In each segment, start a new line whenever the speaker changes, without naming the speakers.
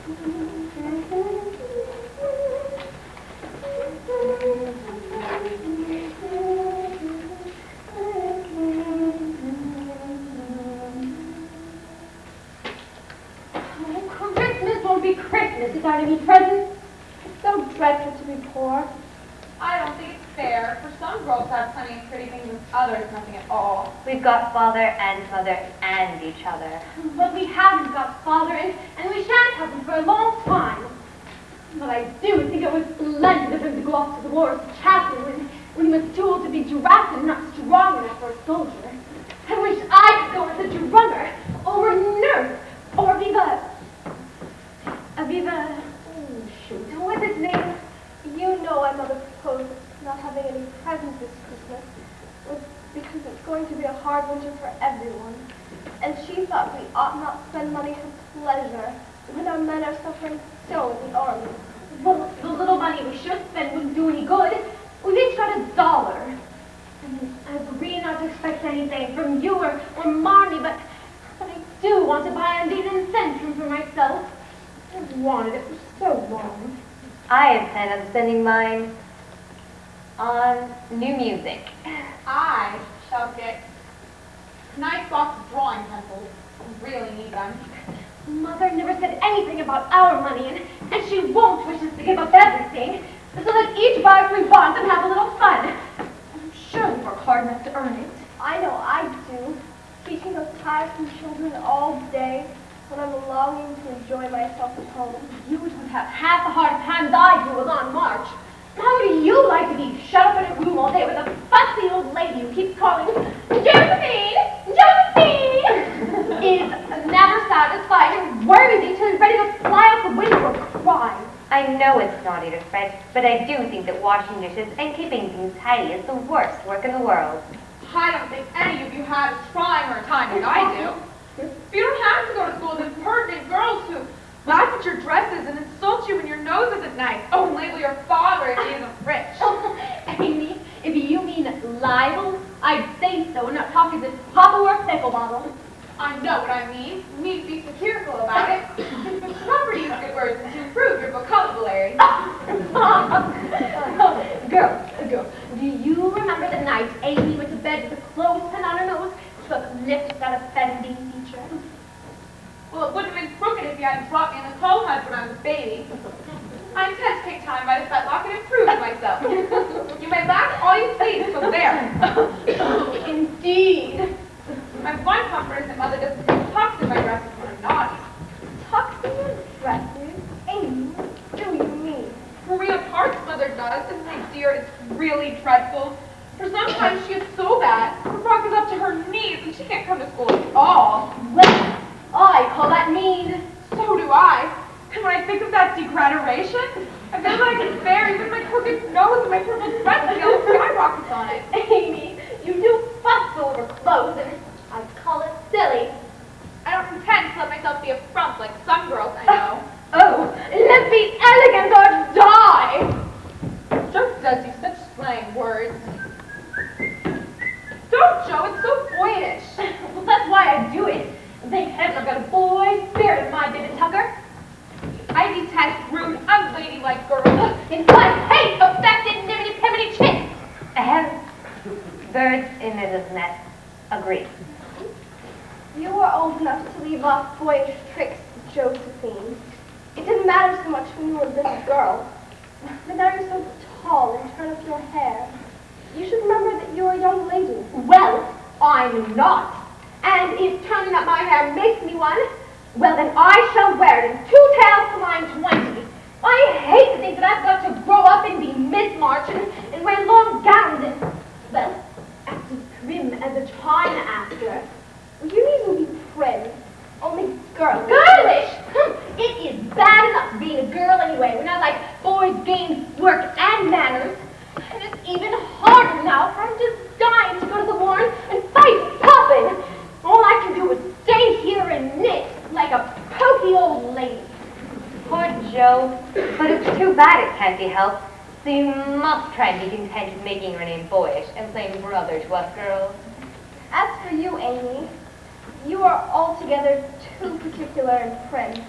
Christmas won't be Christmas without any presents. It's so dreadful to be poor.
I don't think it's fair. For some girls have plenty of pretty things and others nothing at all.
We've got father and mother and each other.
But we haven't got father, and we shan't have him for a long time. But I do think it was splendid of him to go off to the war as a chaplain when he was too old to be drafted and not strong enough for a soldier. I wish I could go as a drummer, or a nurse, or what's his name? You know why Mother proposed not having any presents this Christmas. It was because it's going to be a hard winter for everyone. And she thought we ought not spend money for pleasure when our men are suffering so in the army. Well, the little money we should spend wouldn't do any good. We've each got $1. And I agree not to expect anything from you or Marmee, but I do want to buy a leading centrum for myself. I've wanted it for so long.
I intend on spending mine on new music.
I shall get a nice box of drawing pencils. I really need them.
Mother never said anything about our money, and she won't wish us to give up everything. So let each buy what we want and have a little fun. I'm sure we work hard enough to earn it. I know I do. Teaching those tiresome children all day when I'm longing to enjoy myself at home. You would have half the hard times I do along March. How would you like to be shut up in a room all day with a fussy old lady who keeps calling, Josephine! Josephine! Is never satisfied and worries until he's ready to fly out the window or cry.
I know it's naughty to fret, but I do think that washing dishes and keeping things tidy is the worst work in the world.
I don't think any of you had as trying or a time as I do. You don't have to go to school with impertinent girls who laugh at your dresses and insult you when your nose isn't nice. Oh, and label your father if he isn't rich.
Amy, if you mean libel, I'd say so and not talk as if Papa were a pickle bottle.
I know what I mean. You need to be satirical about it. Remember to use good words and to improve your vocabulary.
Girl, do you remember the night Amy went to bed with a clothespin on her nose so the lips that offending teacher?
Well, it wouldn't have been crooked if you hadn't brought me in the coal hut when I was a baby. I intend to take time by the fetlock and improve myself. You may laugh all you please, so there.
Indeed.
My one comfort is that Mother doesn't put tucks in my dresses when I'm naughty.
Tucks in your dresses? Amy, what do you mean?
Maria Park's mother does, and my dear, it's really dreadful. For sometimes she is so bad, her frock is up to her knees, and she can't come to school at all.
Well, I call that mean.
So do I. And when I think of that degradation, I feel like I can bear even my crooked nose and my purple dress with yellow skyrockets on it.
Amy, you do fuss over clothes, and I call it silly.
I don't intend to let myself be a frump like some girls I know.
Oh, let's be elegant or die!
Joe does use such slang words. Don't, Joe, it's so boyish.
Well, that's why I do it. Thank heaven I've got a boy spirit in my baby Tucker.
I detest rude, unladylike girls.
And I hate affected nimmity-pimmity chicks.
Birds in Mrs. Nest agree.
You were old enough to leave off boyish tricks, Josephine. It didn't matter so much when you were a little girl. But now you're so tall and turn up your hair. You should remember that you're a young lady. Well, I'm not. And if turning up my hair makes me one, well then I shall wear it in 2 tails till I'm 20. I hate to think that I've got to grow up and be Miss March and wear long gowns and, well, act as prim as a china actor. Well, you needn't be prim. Only girlish. Girlish? It is bad enough being a girl anyway, when I like boys, games, work, and manners. And it's even harder now, for I'm just dying to go to the war and fight Poppin. All I can do is stay here and knit like a pokey old lady.
Poor Joe, but it's too bad it can't be helped. So you must try and be content with making your name boyish and playing brother to us girls.
As for you, Amy, you are altogether too particular and prim.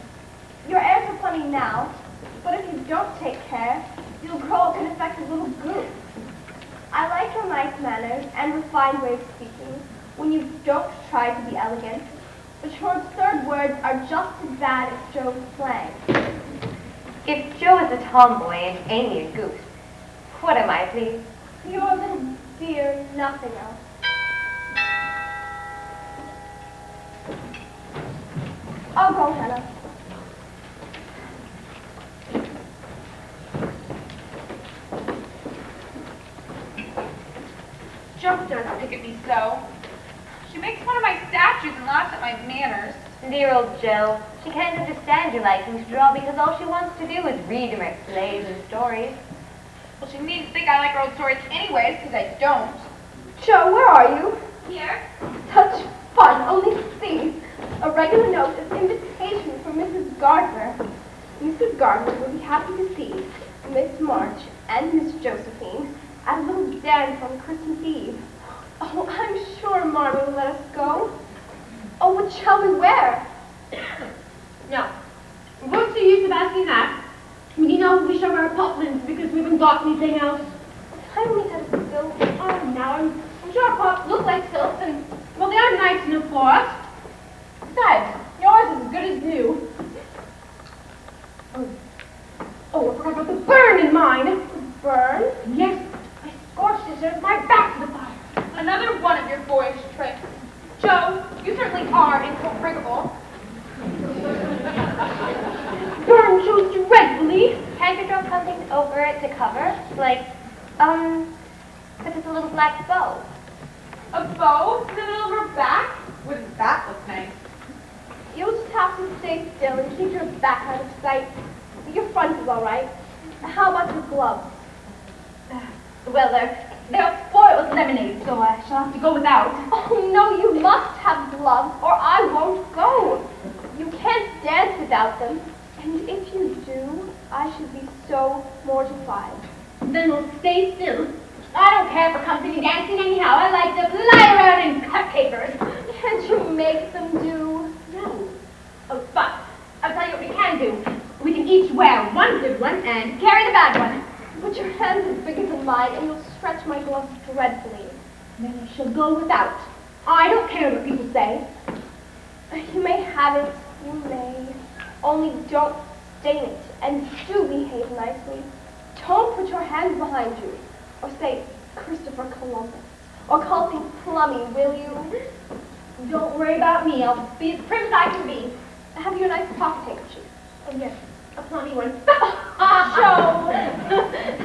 Your airs are funny funny now, but if you don't take care, you'll grow up an effective little goof. I like your nice manners and refined way of speaking when you don't try to be elegant, but your absurd words are just as bad as Joe's slang.
If Joe is a tomboy and Amy a goose, what am I, please?
You're a little dear, nothing else. I'll go, Hannah.
Joe does pick at me so. She makes fun of my statues and laughs at my manners.
Dear old Joe, she can't understand your liking to draw because all she wants to do is read about slaves and stories.
Well, she needn't think I like her old stories anyways, because I don't.
Joe, where are you?
Here?
Such fun, only see. A regular note of invitation from Mrs. Gardner. Mrs. Gardner will be happy to see Miss March and Miss Josephine at a little dance on Christmas Eve. Oh, I'm sure Marmee will let us go. Oh, what shall we wear?
No. What's the use of asking that? We know we shall wear poplins because we haven't got anything else.
I only said it's silk.
Oh, now I'm sure our pops look like silk and, well, they are nice enough for us. Besides, yours is as good as new. Oh, I forgot about the burn in mine.
Burn?
Yes, I scorched it with my back to the fire.
Another one of your boyish tricks. Joe, you certainly are incorrigible.
Burn shows dreadfully.
Can't you draw something over it to cover? Like, put just a little black bow.
A bow in the middle of her back? Wouldn't that look nice?
You'll just have to stay still and keep your back out of sight. Your front is all right. How about your gloves?
Well, they're spoiled lemonade, so I shall have to go without.
Oh, no, you must have gloves or I won't go. You can't dance without them. And if you do, I should be so mortified.
Then we'll stay still. I don't care for company dancing anyhow. I like to fly around and cut papers.
Can't you make them do?
No. Oh, but I'll tell you what we can do. We can each wear one good one and carry the bad one.
But your hands are bigger than mine and you'll stretch my gloves dreadfully.
Then I shall go without. I don't care what people say.
You may have it, you may. Only don't stain it, and do behave nicely. Don't put your hands behind you, or say Christopher Columbus, or call me Plummy, will you?
Don't worry about me. I'll be as prim as I can be.
Have you a nice pocket handkerchief?
Oh, yes. A plummy one.
Joe!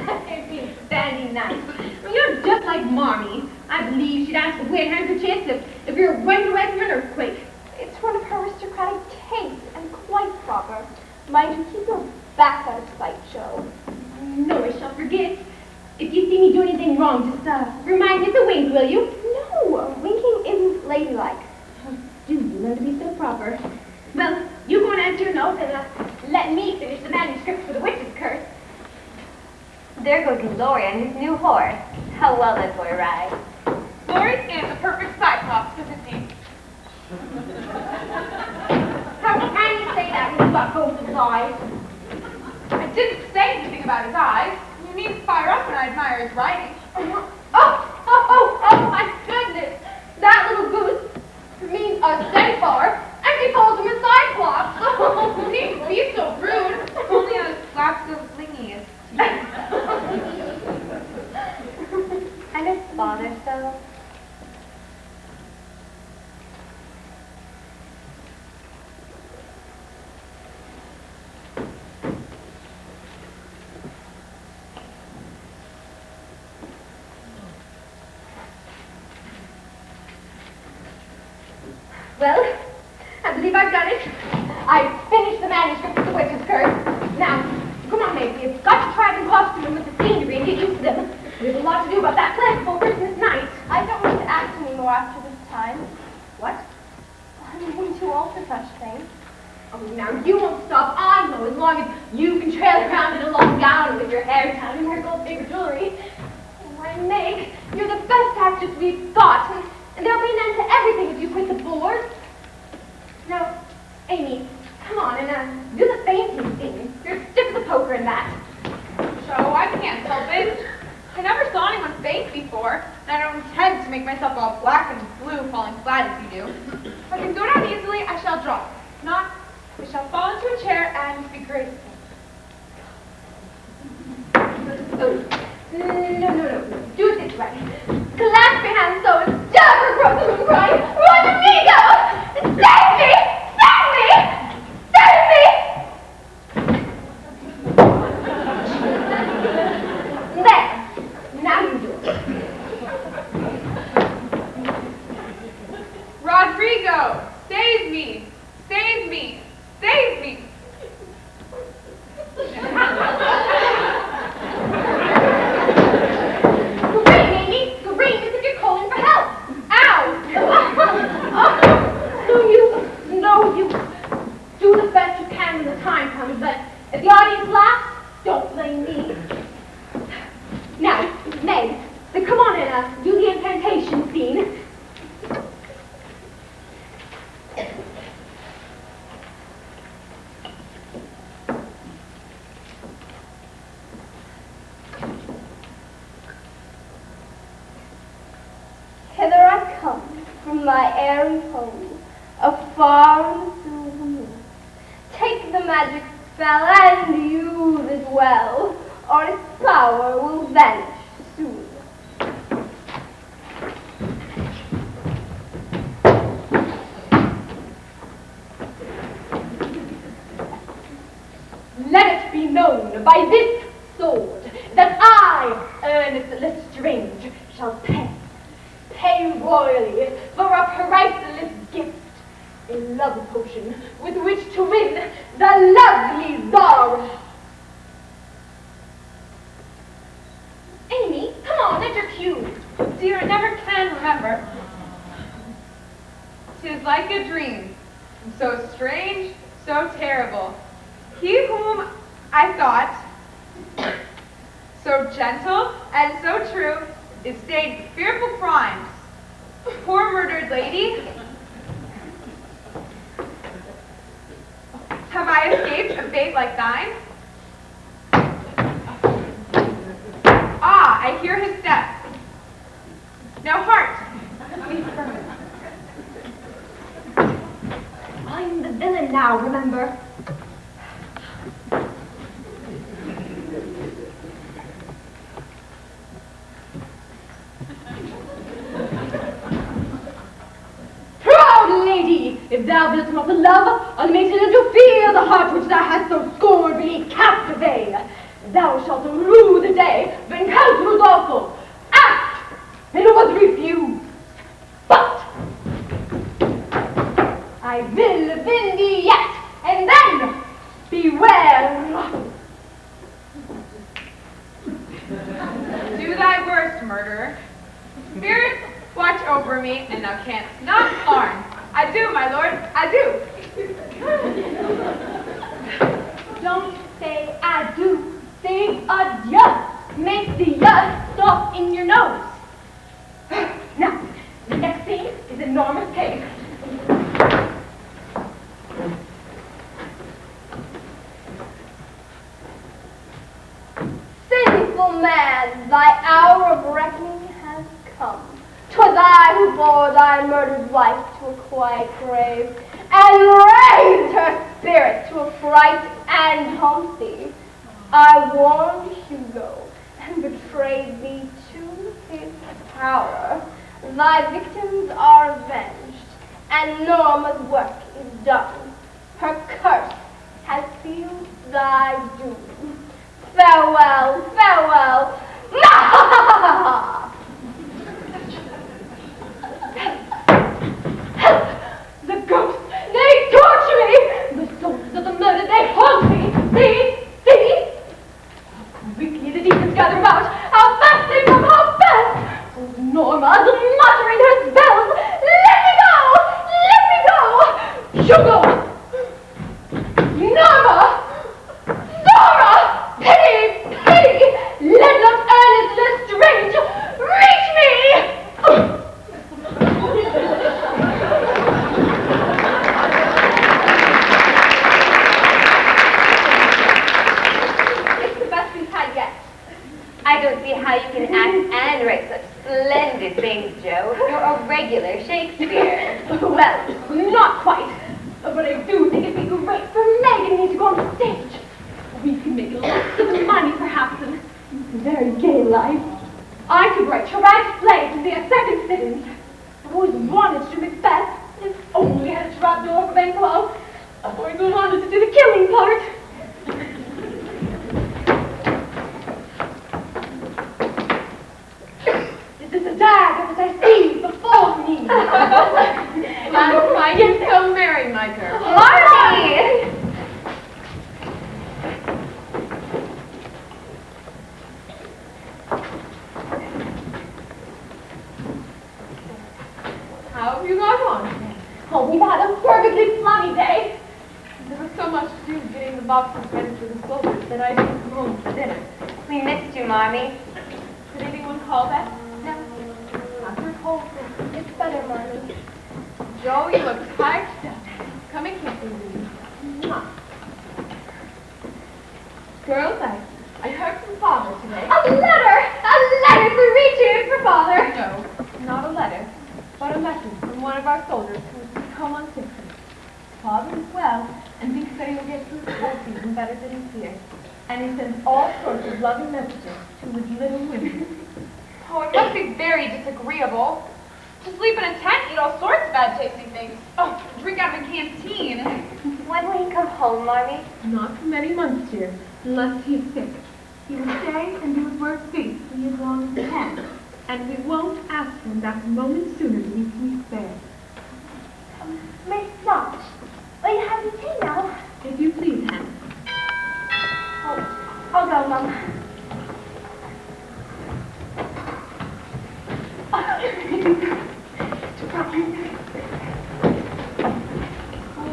That'd be standing nice. Well, you're just like Marmee. I believe she'd ask to wear handkerchiefs if you're running away from an earthquake.
It's one of her aristocratic tastes, and quite proper. Mind you, keep your back out of sight, Joe.
No, I shall forget. If you see me do anything wrong, just remind me to wink, will you?
No, winking isn't ladylike.
Do you learn to be so proper? Well, you go and answer your note and let me finish the manuscript for the witch's curse.
There goes Laurie on his new horse. How well that boy rides.
Laurie is a perfect cyclops, isn't he?
How can you say that when you've got both his eyes?
I didn't say anything about his eyes. You needn't fire up when I admire his writing.
Oh, my goodness! That little goose means a centaur, and she calls him a cyclops. Oh, he's so rude.
Only a slap so flingy is
I miss father so.
Well, I believe I've done it. I've finished the manuscript of the witch's curse. Now, come on, Meg. We've got to try them costume with the scenery and get used to them. There's a lot to do about that plan before Christmas night.
I don't want to act anymore after this time.
What?
I'm getting too old for such things.
Oh, now you won't stop. I know, as long as you can trail around in a long gown with your hair down and your gold paper jewelry. Why, Meg, you're the best actress we've got. And there'll be an end to everything if you quit the board. Now, Amy, come on and do the fainting scene. in that.
Joe, I can't help it. I never saw anyone fake before, and I don't intend to make myself all black and blue falling flat as you do. If I can go down easily, I shall drop. If not, I shall fall into a chair and be graceful.
No. Do it this way. Clasp your hands so and stab her across the room crying, "Run, amigo! Save me! Save me! Save me!" There. Now you do it.
Rodrigo, save me! Save me! Save me!
Scream as if you're calling for help. Ow! No use. Do the best you can when the time comes, but if the audience laughs, don't blame me. Now, Meg, then come on and do the incantation scene.
Hither I come from my airy home, afar in the silver moon. Take the magic spell and use it well, or its power will vanish soon.
Let it be known by this sword that I, Ernest Lestrange, shall pay royally for a priceless gift, a love potion with which to win the lovely Zara. Amy, come on, let your cue.
Dear, I never can remember. 'Tis like a dream, so strange, so terrible. He whom I thought so gentle and so true is stained with fearful crimes. Poor murdered lady, have I escaped a fate like thine? Ah, I hear his step. Now heart, be firm.
I'm the villain now, remember? Lady, if thou wilt not love, I'll make it to fear the heart which thou hast so scornfully cast away. Thou shalt rue the day when counsel was awful, asked, and it was refused. But I will win thee yet, and then beware.
Do thy worst, murderer. Spirits, watch over me, and thou canst not harm. Adieu, my lord, adieu.
Don't say adieu, say adieu. Make the stop in your nose. Now, the next scene is enormous cake.
Sinful man, thy hour of reckoning has come. 'Twas I who bore thy murdered wife to a quiet grave, and raised her spirit to affright and haunt thee. I warned Hugo, and betrayed thee to his power. Thy victims are avenged, and Norma's work is done. Her curse has sealed thy doom. Farewell, farewell.
Help! The ghosts, they torture me! The souls of the murdered, they haunt me! See? How quickly the demons gather about! How fast they come, how fast! Oh, Norma's muttering her spells! Let me go! Let me go! Hugo! Norma! Zora! Pity! Pity! Let not Ernest Lestrange reach me!
how you can act and write such splendid things, Joe. You're a regular Shakespeare.
Well, not quite. But I do think it'd be great for Meg and me to go on the stage. We could make lots of money, perhaps, and a very gay life. I could write tragic plays and be a second sittings. I've always wanted to do Macbeth, and if only I had a trapdoor for Banquo. I've always wanted to do the killing part. This is a dagger that I see before me.
That's why you're so merry, my girl.
Marmee!
How have you got on?
Oh, we've had a perfectly slummy day.
There was so much to do getting the boxes ready for the soldiers that I didn't come home for dinner.
We missed you, Marmee.
Did anyone call Beth?
No.
Dr. Cole.
It's better, Marmee.
Joe, you look tired to death. Come and kiss me. Girls, I heard from Father today.
A letter for Richard for Father.
No, not a letter, but a message from one of our soldiers who has become on sick leave. Father is well and thinks that he will get through the whole season better than he feared. And he sends all sorts of loving messages to his little women. Oh, it must be very disagreeable. To sleep in a tent, eat all sorts of bad tasting things. Oh, drink out of a canteen.
When will he come home, Marmee?
Not for many months, dear, unless he is sick. He will stay and do his work faithfully as long as he can. And we won't ask him that a moment sooner than he can spare.
Miss March, will you have your tea now?
If you please, Hannah.
Oh, I'll go, Mum.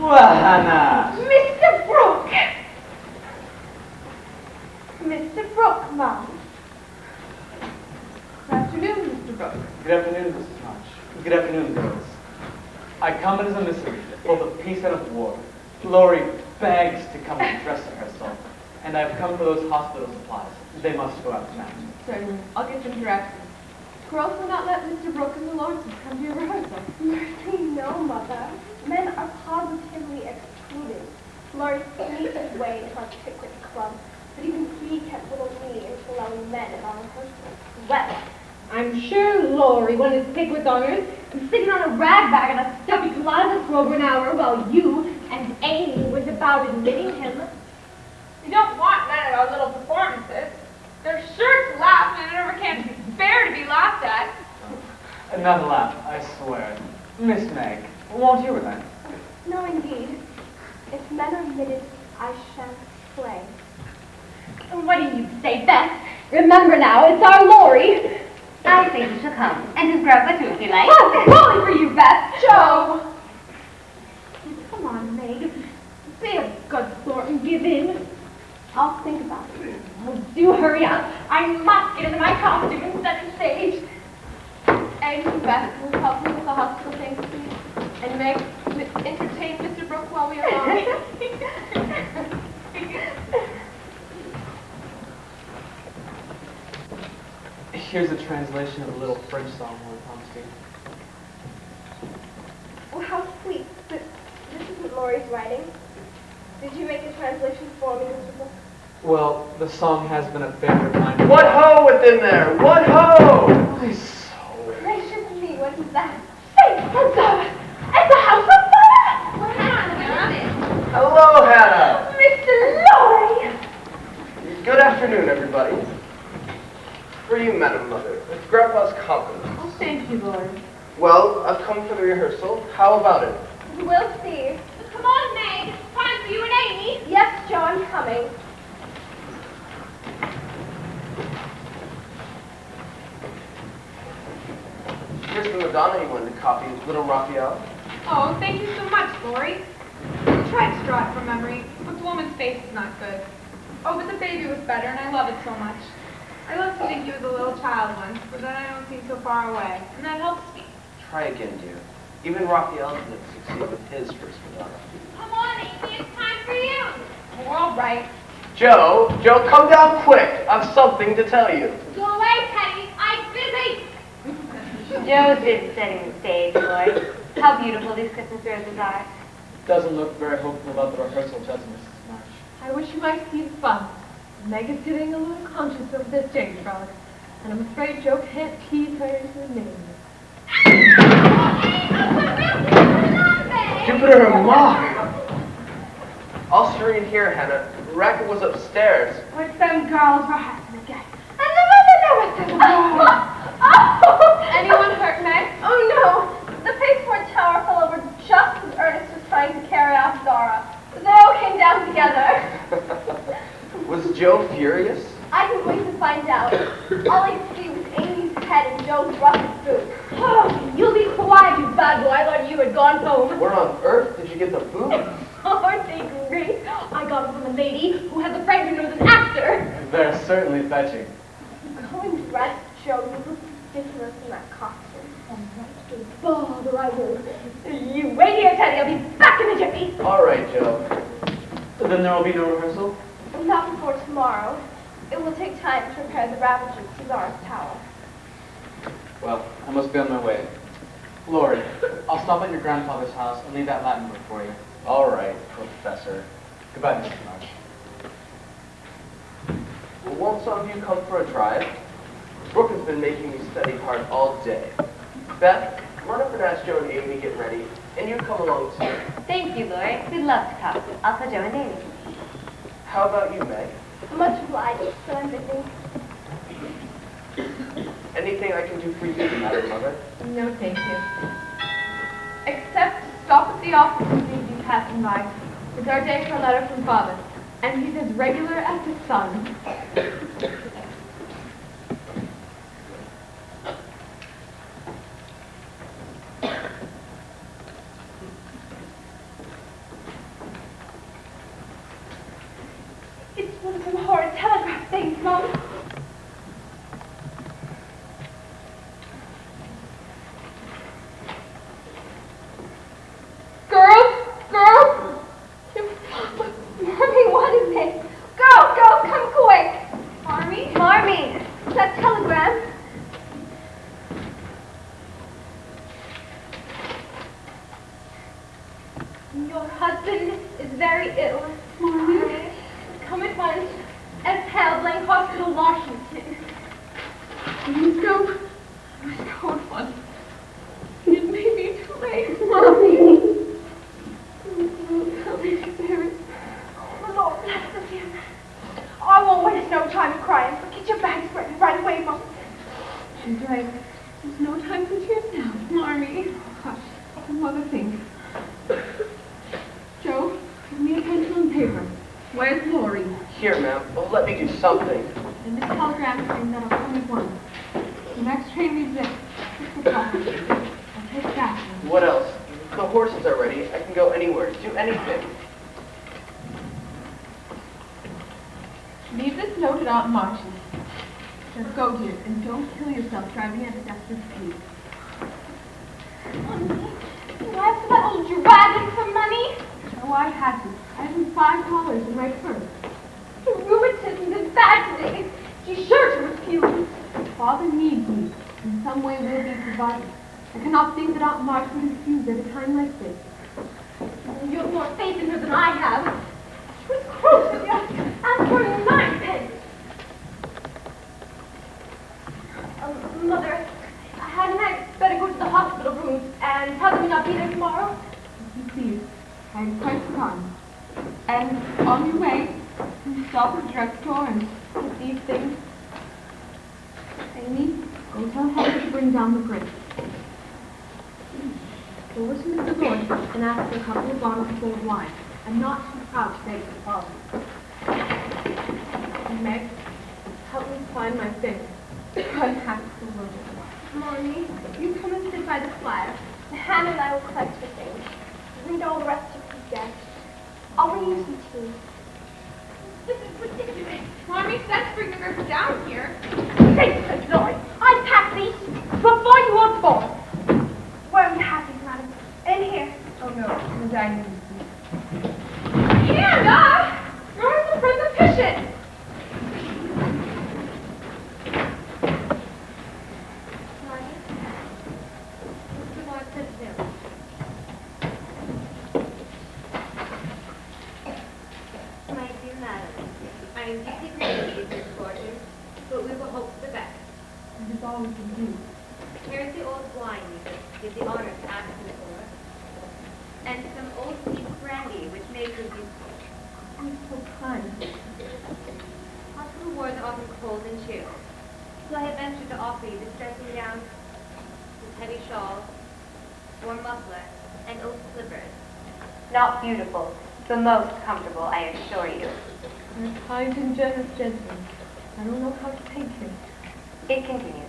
Well, Hannah!
Mr. Brooke! Mr. Brooke, Mum.
Good afternoon, Mr. Brooke.
Good afternoon, Mrs. March. Good afternoon, girls. I come as a missive, both of peace and of war. Laurie begs to come and dress rehearsal, and I have come for those hospital supplies. They must go out tonight.
Certainly. I'll get them directly. Girls will not let Mr. Brooke and the Laurences come to your rehearsal.
Mercy, no, Mother. Men are positively excluded. Laurie sneaked his way into our picnic club, but even he kept little me into allowing men in our rehearsals.
Well, I'm sure Laurie won his Pickwick honors and sitting on a rag bag in a stuffy closet for over an hour while you and Amy went about admitting him.
We don't want men at our little performances. They're sure to laugh, and it never can bear to be laughed at.
Not a laugh, I swear. Miss Meg, won't you relent?
No, indeed. If men are admitted, I shan't play.
What do you say, Beth? Remember now, it's our Laurie.
I think he shall come, and his grandpa too, if you like.
Oh, bully for you, Beth. Joe! Come on, Meg. Be a good sort and give in.
I'll think about it.
Oh, do hurry up. I must get into my costume and set the stage.
Eggs and Beth will help me with the hospital things, please. And Meg, entertain Mr. Brooke while we are gone.
Here's a translation of a little French song we're promising.
Well, how sweet. But this isn't Laurie's writing. Did you make a translation for me, Mr. Brooke?
Well, the song has been a favorite of mine.
What ho within there? What ho?
My soul.
Gracious me, what is that?
Hey, oh God! It's the house on fire!
What happened?
Hello, Hannah.
Mr. Laurie!
Good afternoon, everybody. For you, Madam Mother, with Grandpa's compliments.
Oh, thank you, Lord.
Well, I've come for the rehearsal. How about it?
We'll see.
Come on, Meg. It's time for you and Amy.
Yes, Joe, I'm coming.
Here's the Madonna you wanted to copy, Little Raphael.
Oh, thank you so much, Laurie. I tried to draw it from memory, but the woman's face is not good. Oh, but the baby was better, and I love it so much. I love to think he was a little child once, but then I don't seem so far away, and that helps me.
Try again, dear. Even Raphael didn't succeed with his first Madonna.
Come on, Amy. It's time for you.
We're all right.
Joe, come down quick. I've something to tell you.
Go away,
Joe's just setting the stage, Laurie. How beautiful these Christmas roses are.
Doesn't look very hopeful about the rehearsal, does it, Mrs. March?
I wish you might see the fun. Meg is getting a little conscious of this stage frog, and I'm afraid Joe can't tease her into the name.
Jupiter and Mark! All serene here, Hannah. Racket was upstairs.
With them girls rehearsing again. Anyone hurt, Meg? Oh no! The pasteboard tower fell over just as Ernest was trying to carry off Dora. They all came down together.
Was Joe furious?
I can wait to find out. All I see was Amy's head and Joe's rusted boot.
Oh, you'll be quiet, you bad boy. I thought you had gone home.
Where on earth did you get the boot?
Aren't they great? I got it from a lady who has a friend who knows an actor.
They're certainly fetching.
Going dressed, Joe, you look ridiculous in that costume.
Bother, I won't. You wait here, Teddy. I'll be back in a jiffy.
All right, Joe.
Then there will be no rehearsal?
Not before tomorrow. It will take time to repair the ravages to Laurence Tower.
Well, I must be on my way. Laurie, I'll stop at your grandfather's house and leave that Latin book for you.
All right, Professor.
Goodbye, Mr. March.
Well, won't some of you come for a drive? Brooke has been making me study hard all day. Beth, run up and ask Joe and Amy to get ready, and you come along too.
Thank you, Laurie. We'd love to talk. Also, Joe and Amy.
How about you, Meg?
Much obliged, but I'm busy.
Anything I can do for you, Madam Mother?
No, thank you.
Except stop at the office and see you passing by. It's our day for a letter from Father, and he's as regular as the sun.
It's one of them horrid telegraph things, Mom. Girls! Marmee, what is it? Go, come quick! Marmee, that telegram. Your husband is very ill. Marmee? Come at once. At Blank Hospital, Washington.
Please go. I must go at once. It may be too late.
Marmee. Help me to bear it. Oh, Lord bless us here. I won't waste no time crying, but get your bags ready right away, Mom.
She's right. There's no time for tears now. Marmee. Hush. Mother thinks. Joe, give me a pencil and paper. Where's Laurie?
Here, ma'am. Oh, let me do something.
And this telegram saying that I'll come at once. The next train leaves at 6 o'clock. I'll take that.
What else? The horses are ready. I can go anywhere. Do anything.
Leave this note at Aunt March's. Just go, dear, and don't kill yourself driving at a desperate speed.
Do I have to let old dragon some money?
Oh, I had to. I had $5 in my purse.
The rheumatism is bad today. She's sure to refuse.
Father needs me. In some way will be provided. I cannot think that Aunt March would refuse at a time like this.
You have more faith in her than I have. She was cruel to you. Ask for 9 pence. Mother, hadn't I better go to the hospital room and tell them you'll not be there tomorrow?
You please. I had quite forgotten. And on your way, you stop at the drugstore and get these things. Amy, go tell Heather to bring down the grip. Go over to Mr. Lord and ask for a couple of bottles of old wine. I'm not too proud to beg for father. And Meg, help me find my things. I'm happy to work.
Marmee, you come and sit by the fire. Hannah and I will collect your things. Read all the rest you forget. I'll bring you some tea. This is ridiculous.
Marmee said to bring the grip down here.
Faithless, Laurie. I packed these before you were born. Where are you happy, madam? In here.
Oh no, the dining room.
Hannah! Where's the presentation?
am deeply grieved at this misfortune, but we will hope for the best.
It is all we can do.
Here is the old wine you did the honor to ask me for, and some old deep brandy which may prove useful.
You're so kind.
Hospital wards are often cold and chill, so I have ventured to offer you this dressing gown, this heavy shawl, warm muffler, and old slippers. Not beautiful, but most comfortable, I assure you.
You're a kind and generous gentleman. I don't know how to thank you.
It continues.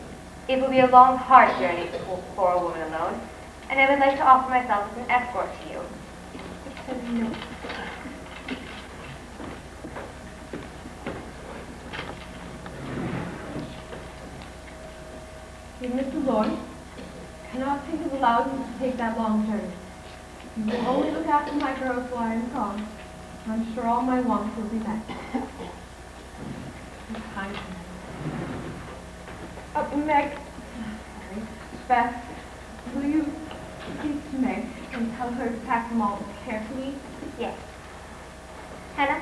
It will be a long, hard journey for a woman alone, and I would like to offer myself as an escort to you.
It says no. Dear Mr. Laurie, I cannot think of allowing you to take that long journey. You will only look after my girls while I am gone. I'm sure all my wants will be met. You're kind. Meg, sorry, Beth, will you speak to Meg and tell her to pack them all carefully?
Yes. Hannah,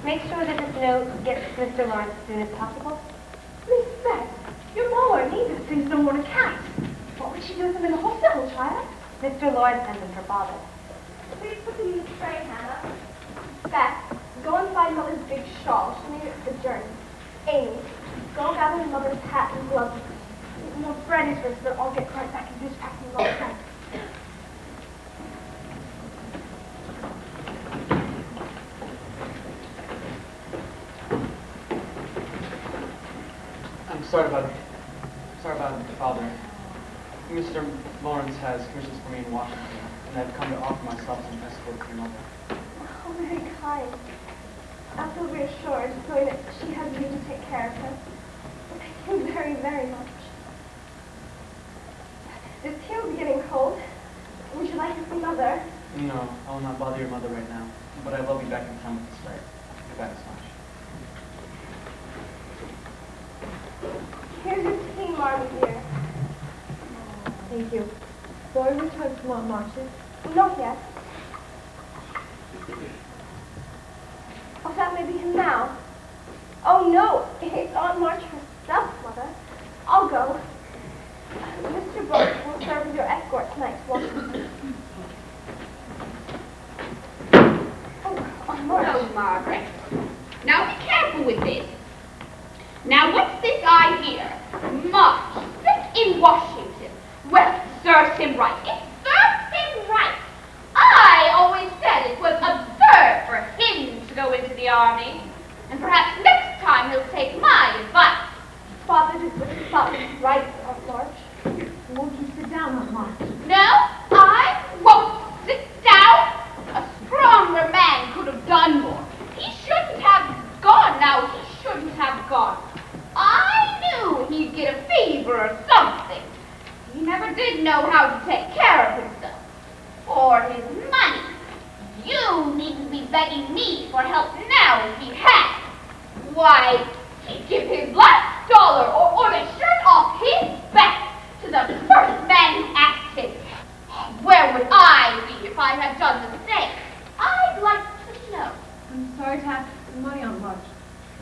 make sure that this note gets to Mr. Laurence as soon as possible.
Miss Beth, your mother needs things no more than cats. What would she do with them in the hospital, child?
Mr. Laurence sent them for father.
Please put them in the tray, Hannah. Beth, go and find Mother's big shawl. She'll need it for the journey. Amy, go gather Mother's hat and gloves. No brandy's first, but I'll get right back into packing all the time.
I'm sorry about Father. Mr. Laurence has commissions for me in Washington, and I've come to offer myself as an escort to your mother.
Oh, very kind. I feel reassured knowing that she has you to take care of her. Thank you very, very much. This tea will be getting cold. Would you like it for Mother?
No, I will not bother your mother right now, but I will be back in town with the start. Goodbye, Miss March.
Here's your tea, Marmee, dear.
Thank you. So I return to Aunt March's.
Not yet. Oh, that may be him now. Oh, no, it's Aunt March herself, Mother. I'll go. Mr. Brooke will serve as your escort tonight to Washington. Oh, Aunt March.
Hello, Margaret. Now be careful with this. Now what's this I hear? March, sick in Washington. Well, it serves him right. It serves him right. I always said it was absurd for him to go into the army. And perhaps next time he'll take my advice.
Father did what he thought was right, Aunt March.
Won't you sit down, Aunt March?
No, I won't sit down. A stronger man could have done more. He shouldn't have gone now. He shouldn't have gone. I knew he'd get a fever or something. He never did know how to take care of himself. Or his money. You needn't be begging me for help now if he had. Why, he'd give his last dollar or the shirt off his back to the first man who asked him. Where would I be if I had done the same? I'd like to know.
I'm sorry to ask for money, Aunt March.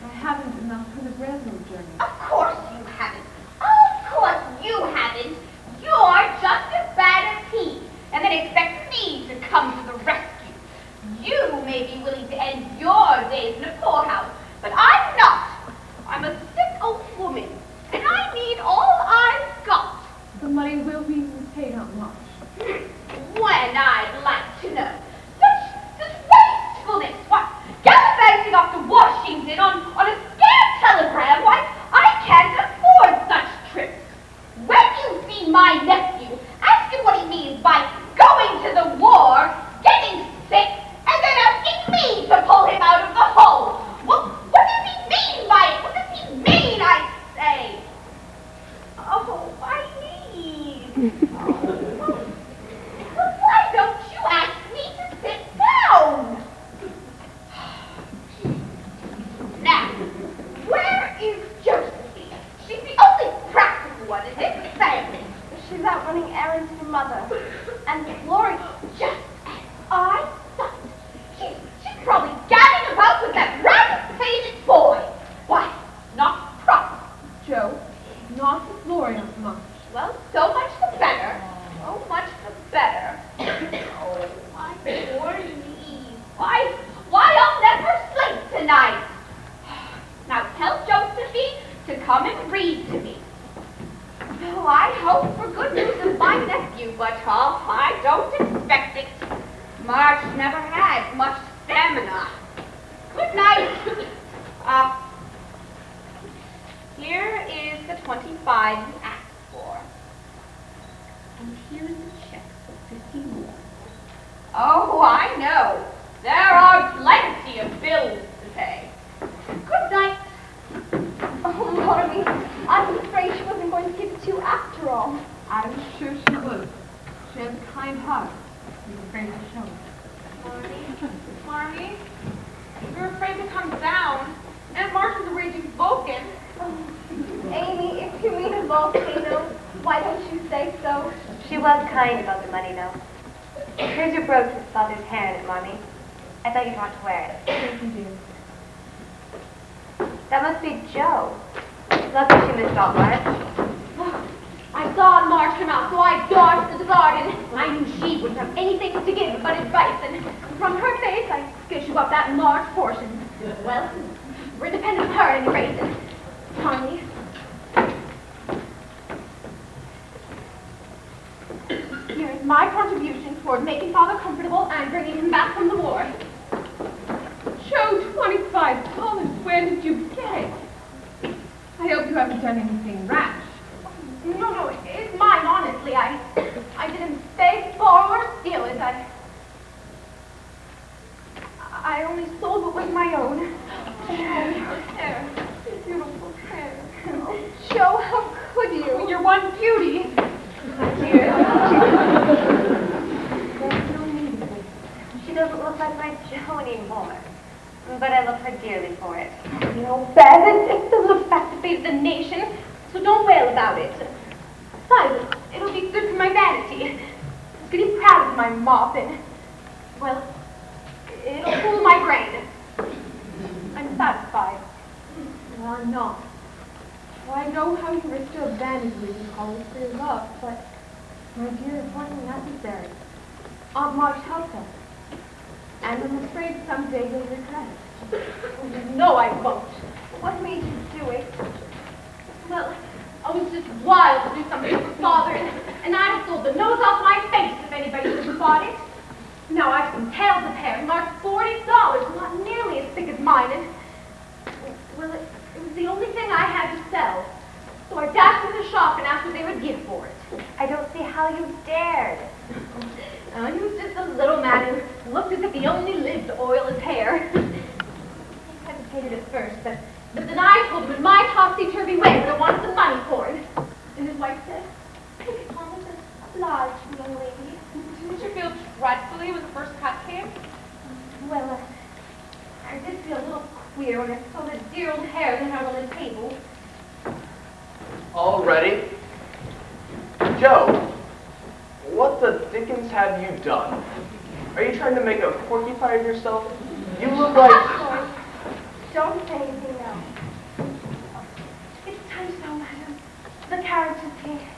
I haven't enough for the railroad journey.
Of course you haven't. Of course you haven't. You're just as bad as he, and then expect me to come to the rescue. You may be willing to end your days in a poorhouse, but I'm not. I'm a sick old woman, and I need all I've got.
The money will be repaid, Aunt March.
When, I'd like to know. Such wastefulness. What? Gallivanting off to Washington on a scare telegram? Why, I can't afford such trips. When you see my nephew, ask him what he means by going to the war, getting sick, and then asking me to pull him out of the hole. What does he mean by it? What does he mean, I say? Oh, I need. Well, why don't you ask me to sit down? Now, where is Josephine? She's the only practical one in this family.
She's out running errands for Mother. And Laurie,
Just as I thought. She's probably gadding about with that rabbit come and read to me. Oh, I hope for good news of my nephew, but I don't expect it. March never had much stamina. Good night. Here is the 25 you asked for. And here is a check for 50 more. Oh, I know. There are plenty of bills to pay. Good night.
Oh, Marmee, I was afraid she wasn't going to give it to you after all.
I was sure she would. She has a kind heart. She's afraid to show it. Marmee, you're afraid to come down. Aunt March is a raging Vulcan.
Oh, Amy, if you mean a volcano, why don't you say so?
She was kind about the money, though. Here's your brooch with father's hair in it, Marmee. I thought you'd want to wear it.
Thank you, dear.
That must be Jo. Lucky she missed all March.
I saw March come out, so I dodged to the garden. I knew she wouldn't have anything to give but advice, and from her face, I guess you got that large portion. Well, we're dependent on her at any rate. Marmee. Here is my contribution toward making Father comfortable and bringing him back from the war.
Joe, $25. Where did you get it? I hope you haven't done anything rash.
No, it's mine, honestly. I didn't beg, borrow, or steal it. I only sold what was my own.
Hair. Beautiful hair.
Oh, Jo, how could you?
You're one beauty.
She doesn't look like my Jo anymore. But I love her dearly for it.
No, Beth, it's the little fact that saves the nation, so don't wail about it. Besides, it'll be good for my vanity. I was getting proud of my mop, and, well, it'll cool my brain. I'm satisfied.
No, I'm not. Well, I know how you risk your vanity in college for your love, but, my dear, it wasn't necessary. Aunt March helped us. And I'm afraid someday you'll regret it.
No, I won't.
What made you do it?
Well, I was just wild to do something for Father, and I'd have sold the nose off my face if anybody would have bought it. Now I've some tails of hair and marked $40, not nearly as thick as mine, and, well, it was the only thing I had to sell. So I dashed into the shop and asked what they would give for it.
I don't see how you dared.
He was just a little man who looked as if he only lived to oil his hair. He hesitated at first, but then I told him in my topsy-turvy way that I wanted some money for it. And his wife said,
Take it, Thomas, a large young lady.
Didn't you feel dreadfully when the first cut came?
well, I did feel a little queer when I saw that dear old hair that hung on the table.
All ready? Jo, what the dickens have you done? Are you trying to make a porcupine of yourself? You look like...
Sorry. Don't say anything now. It's time to go, madam. The carriage is here.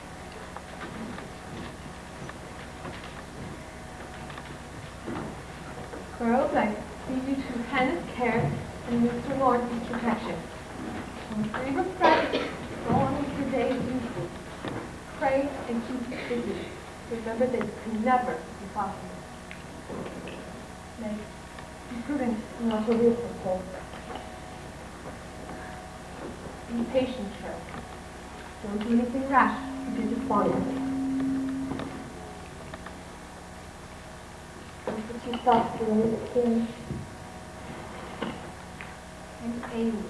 Girls, I leave you to Hannah's care and Mr. Lawrence's protection. When free refreshed, go on with your day as usual. Pray and keep busy. Remember that it can never be possible. Meg, be prudent and not a real fool. Be patient, Cheryl. Don't do anything rash or be despondent. Don't put yourself through any pain. And Amy,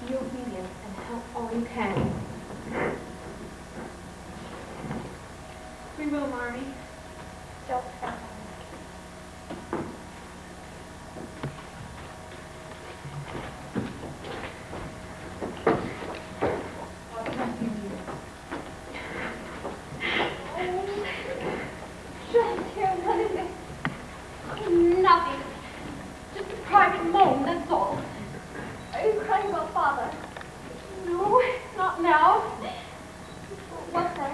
be obedient and help all you can. We will, Marmee.
Don't stop.
Nothing. Just a private moan, that's all.
Are you crying about Father?
No, not now.
What then?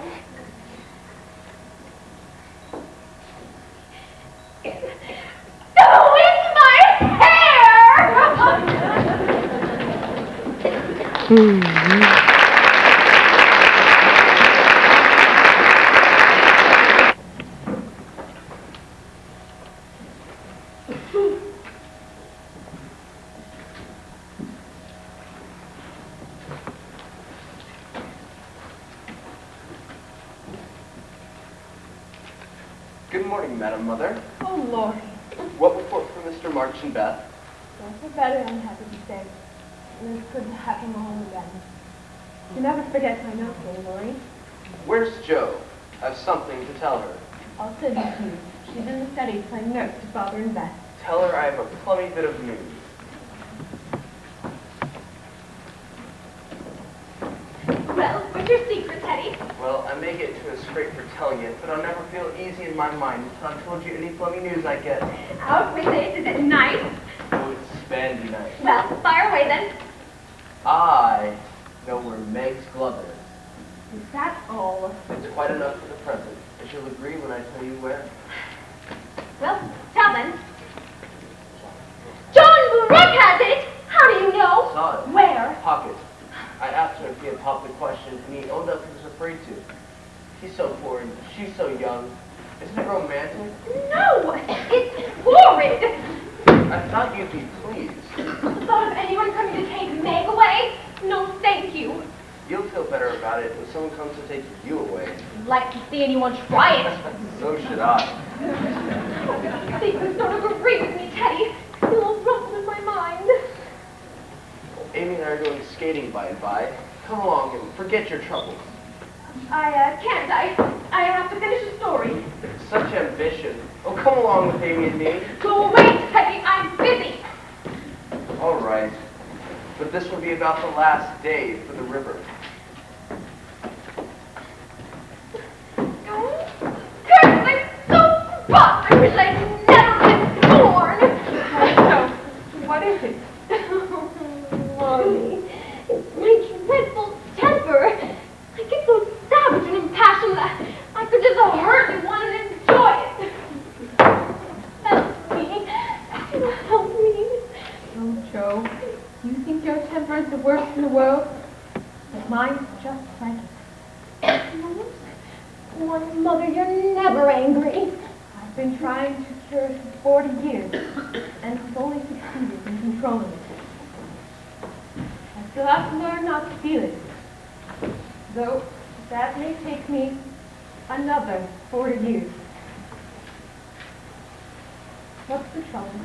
Good morning, Madam Mother.
Oh, Laurie.
What report for Mr. March and Beth?
Well, we're better, I'm happy to say. And it's good to have him home again. You never forget my note, Laurie.
Where's Jo? I have something to tell her.
I'll send it to you. She's in the study playing nurse to Father and Beth.
Tell her I have a plummy bit of news.
Well, what's your secret, Teddy?
Well, I may get into a scrape for telling it, but I'll never feel easy in my mind until I've told you any plummy news I get.
Out with it. Is it nice?
Oh, it's spandy night.
Well, fire away then.
I know where Meg's glove is.
Is that all?
It's quite enough for the present. I shall agree when I tell you where.
Well, tell then. John Brooke has it! How do you know?
Saw it.
Where?
Pocket. I asked him if he had popped the question, and he owned up he was afraid to. He's so poor and she's so young. Isn't it romantic?
No! It's horrid!
I thought you'd be pleased.
Thought of anyone coming to take Meg away? No, thank you.
You'll feel better about it when someone comes to take you away.
I'd like to see anyone try it.
So should I.
Secrets don't agree with me, Teddy. You're all ruffled in my mind.
Amy and I are going skating by and by. Come along and forget your troubles.
I can't. I have to finish a story.
Such ambition. Oh, come along with Amy and me.
Go away, Teddy. I'm busy.
All right. But this will be about the last day for the river.
Curse, I'm so cross. I wish I'd never been born.
So, what is it?
Marmee, it's my dreadful temper. I get so savage and impassioned that I could just hurt and want to enjoy it. Help me. Help me.
Oh, Joe, you think your temper is the worst in the world? But mine's just like it.
Why, Mother, you're never angry.
I've been trying to cure it for 40 years, and have only succeeded in controlling it. I still have to learn not to feel it, though that may take me another 40 years. What's the trouble?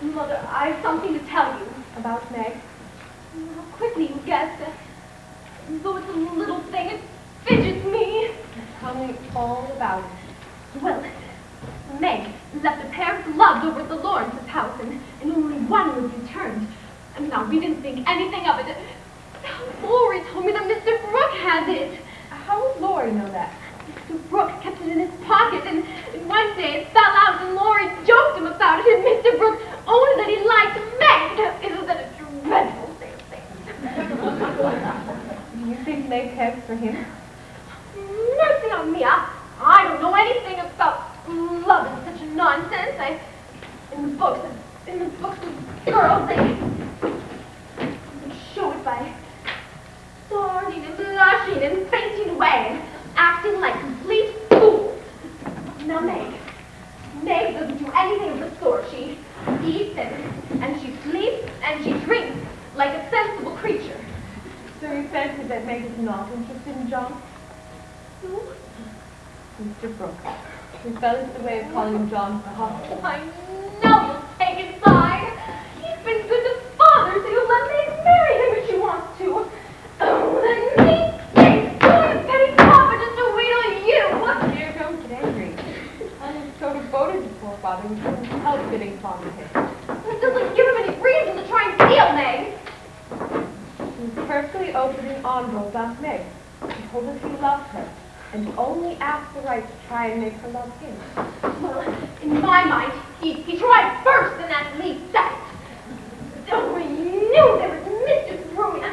Mother, I've something to tell you.
About Meg?
How quickly you guessed. Though it's a little thing, it fidgets me.
Tell me all about it.
Well, Meg left a pair of gloves over at the Laurence's house, and only one was returned. And now we didn't think anything of it. Laurie told me that Mr. Brooke has it.
How would Laurie know that?
Mr. Brooke kept it in his pocket, and one day it fell out, and Laurie joked him about it, and Mr. Brooke owned that he liked Meg. Isn't that a dreadful state of things?
Do you think Meg cares for him?
Mercy on me, I don't know anything about love and such nonsense. In the books of girls, they show it by starting and blushing and fainting away and acting like complete fools. Now Meg doesn't do anything of the sort. She eats and she sleeps and she drinks like a sensible creature.
So you fancy that Meg is not interested in John?
No.
Mr. Brooke. We fell into the way of calling him John for hospital.
I know you'll take his side. He's been good to Father, so you'll let Meg marry him if she wants to. Oh, the neat thing! Doing petty papa just to wheedle you!
Dear, don't get angry. I was so devoted to poor Father, we couldn't help getting fond of him.
That doesn't give him any reason to try and steal Meg.
He was perfectly open and honorable about Meg. He told us he loved her, and only asked the right to try and make her love him.
Well, in my mind, he tried first and at least second. Oh, I knew there was mischief brewing. I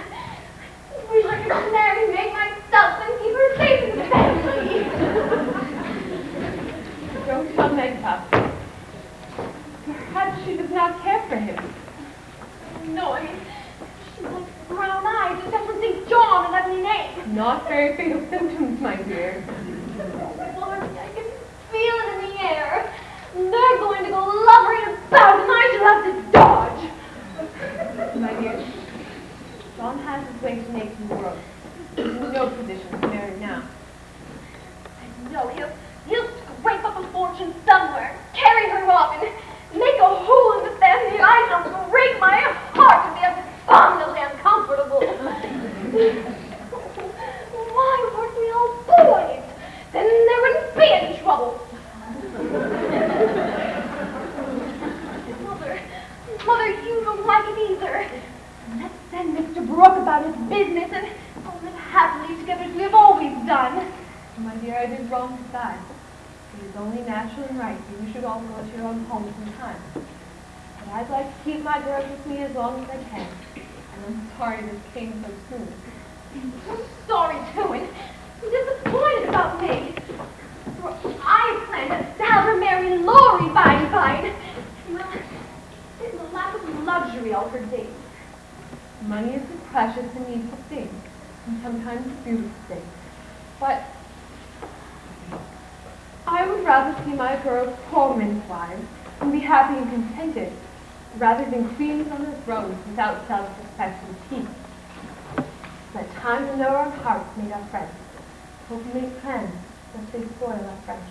wish I could marry Meg myself and keep her safe in the family.
Don't tell Meg, Papa. Perhaps she does not care for him.
No, I mean, Not very fatal symptoms, my dear.
Marmee, I can feel it in the air. They're going to go lumbering about, and I shall have to dodge.
My dear, John has his way to make in the world. He's in no position to marry now.
No, he'll scrape up a fortune somewhere, carry her off, and make a hole in the family, and I shall break my heart to be abominably uncomfortable. Why weren't we all boys? Then there wouldn't be any trouble. Mother, you don't like it either. Let's send Mr. Brooke about his business and live happily together as we have always done.
My dear, I did wrong to decide. It is only natural and right that you should all go to your own homes in time. But I'd like to keep my girls with me as long as I can. And I'm sorry this came so soon.
I'm sorry, too, and I'm disappointed about Meg. For I planned to have her marry Laurie by and by. Well, in the lack of luxury all her days.
Money is a precious and needful thing, and sometimes a beautiful thing. But I would rather see my girls poor men's wives and be happy and contented, rather than queens on their thrones without self-respect and peace. Let time to know our hearts made our friends. Hope we make plans, lest they spoil our friendship.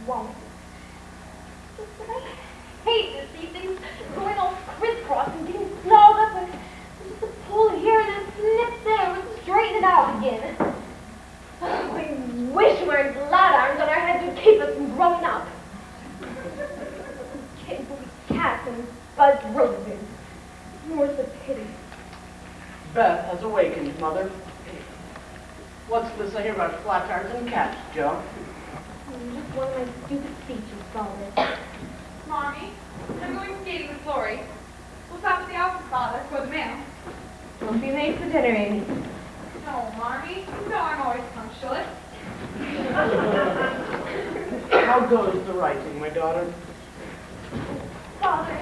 Won't. But I hate to see things going all crisscross and getting snarled up and just a pull here and a snip there and straighten it out again. Oh, I wish we wearing flat irons on our heads would keep us from growing up. Kittens will be cats and buds roses. More's the pity.
Beth has awakened, Mother. What's this I hear about flat irons and cats, Joe?
Just one of my stupid speeches, Father.
Marmee, I'm going skating with Laurie. We'll stop at the office, Father, for the mail.
Don't be late for dinner, Amy.
No, Marmee, you know I'm always punctual.
How goes the writing, my daughter?
Father,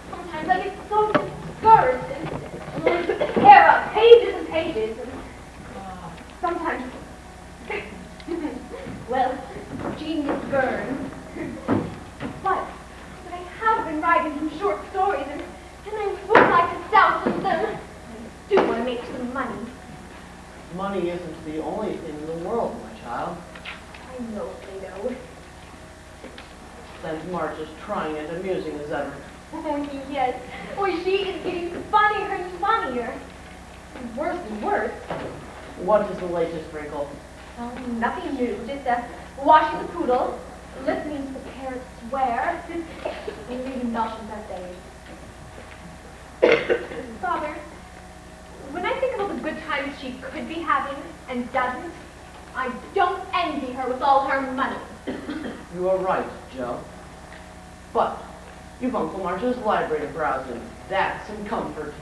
sometimes I get so discouraged and tear up pages and pages. And sometimes, well, genius burns. But I have been writing some short stories, and I would like to sell some of them. I do want to make some money.
Money isn't the only thing in the world, my child.
I know, Plato.
Then March is trying and amusing as ever.
Oh, yes. Boy, she is getting funnier and funnier. And worse and worse.
What is the latest wrinkle?
Oh, nothing new. Just washing the poodle, listening to the parrot swear, and reading Nelson's essays. Father, when I think of all the good times she could be having and doesn't, I don't envy her with all her money.
You are right, Joe. But you've Uncle March's library to browse in. That's some comfort.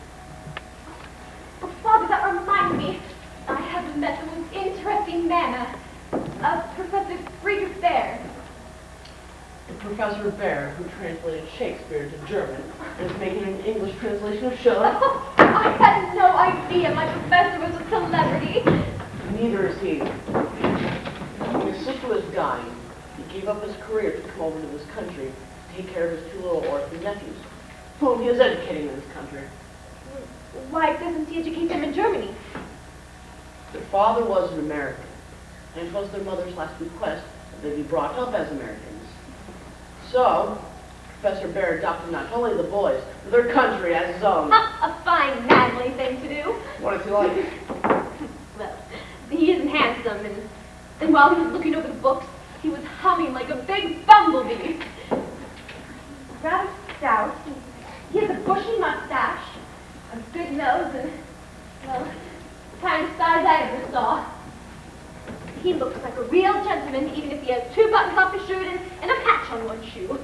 Oh, Father, that reminds me. I have met the most interesting man, Professor Bhaer.
Professor Bhaer, who translated Shakespeare to German, and is making an English translation of Schiller.
Oh, I had no idea my professor was a celebrity.
Neither is he. When his sister was dying, he gave up his career to come over to this country to take care of his two little orphan nephews, whom he is educating in this country.
Why doesn't he educate them in Germany?
Their father was an American, and it was their mother's last request that they be brought up as Americans. So, Professor Bhaer adopted not only the boys, but their country as his own.
A fine, manly thing to do.
What is he like?
Well, he isn't handsome, and while he was looking over the books, he was humming like a big bumblebee. Rather stout. He has a bushy mustache, a good nose, and, well, the kind of size I ever saw. He looks like a real gentleman, even if he has 2 buttons off his shirt and a patch on one shoe.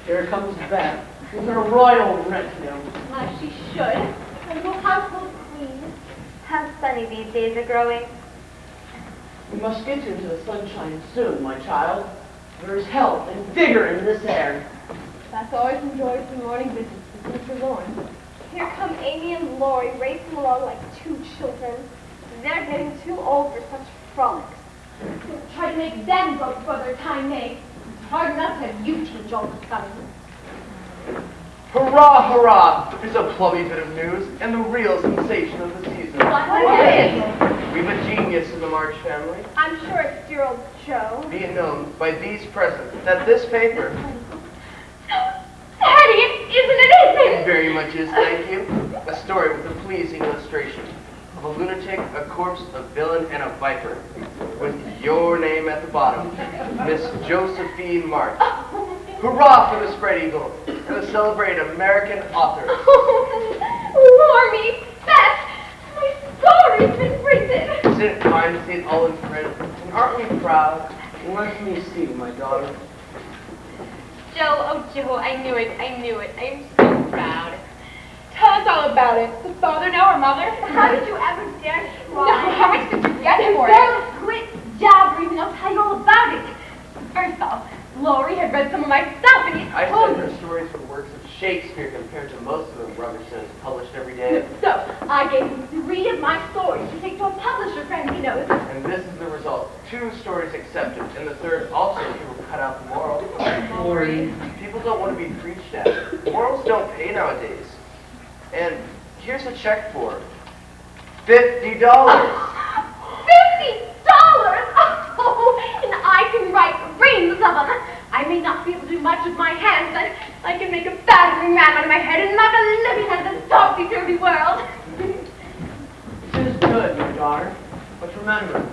Here comes Beth, with her royal retinue.
As she should. A little household queen.
How funny these days are growing.
We must get you into the sunshine soon, my child. There is health and vigor in this air.
That's always enjoys the morning visits with Mr. Laurence.
Here come Amy and Laurie racing along like two children. They're getting too old for such frolics.
Try to make them go before their time, Meg. It's hard enough to have you teach all the time.
Hurrah, hurrah! There's a plummy bit of news and the real sensation of the season.
What is?
We've a genius in the March family.
I'm sure it's dear old Joe.
Be it known by these present that this paper
Daddy,
it very much is, thank you, a story with a pleasing illustration of a lunatic, a corpse, a villain, and a viper, with your name at the bottom, Miss Josephine March. Hurrah for the spread eagle and the celebrated American author.
Marmee, Beth, my story's been printed.
Isn't it fine to see it all in print? And aren't we proud?
Let me see, my daughter.
Joe, oh Joe, I knew it. I'm so proud.
Tell us all about it. Does father know or mother?
How did you ever dare
No,
try?
how much did you get for it?
Don't quit jabbering and I'll tell you all about it. First off, Laurie had read some of my stuff and he
I
told
said
me.
her stories were works of Shakespeare compared to most of the rubbish that is published every day.
So, I gave him 3 of my stories to take to a publisher friend he knows.
And this is the result. 2 stories accepted, and the 3rd also he will cut out the moral.
Laurie.
People don't want to be preached at. Morals don't pay nowadays. And here's a check for $50.
$50? Oh, and I can write reams of them. I may not be able to do much with my hands, but I can make a battering ram out of my head and knock a living out of this topsy-turvy world.
It is good, my daughter. But remember,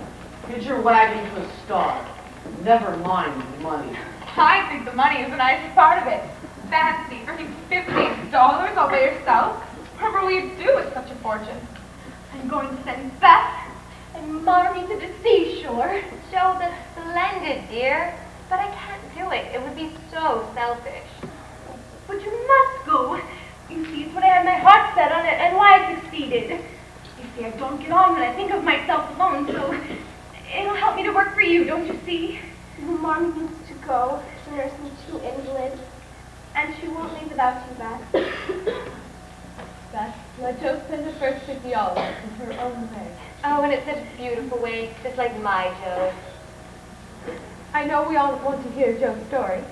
hitch your wagon to a star. Never mind the money.
I think the money is the nicest part of it. Fancy earning $50 all by yourself. Whatever will you do with such a fortune?
I'm going to send Beth and Marmee to the seashore.
Joe, that's splendid, dear. But I can't do it. It would be so selfish.
But you must go. You see, it's what I had my heart set on it and why I succeeded. You see, I don't get on when I think of myself alone, so it'll help me to work for you, don't you see?
Marmee needs to go to nursing 2 invalids, and she won't leave without you, Beth.
Beth, let Joe spend the first $50 in her own way.
Oh, and it's such a beautiful way, just like my Joe.
I know we all want to hear Joe's story.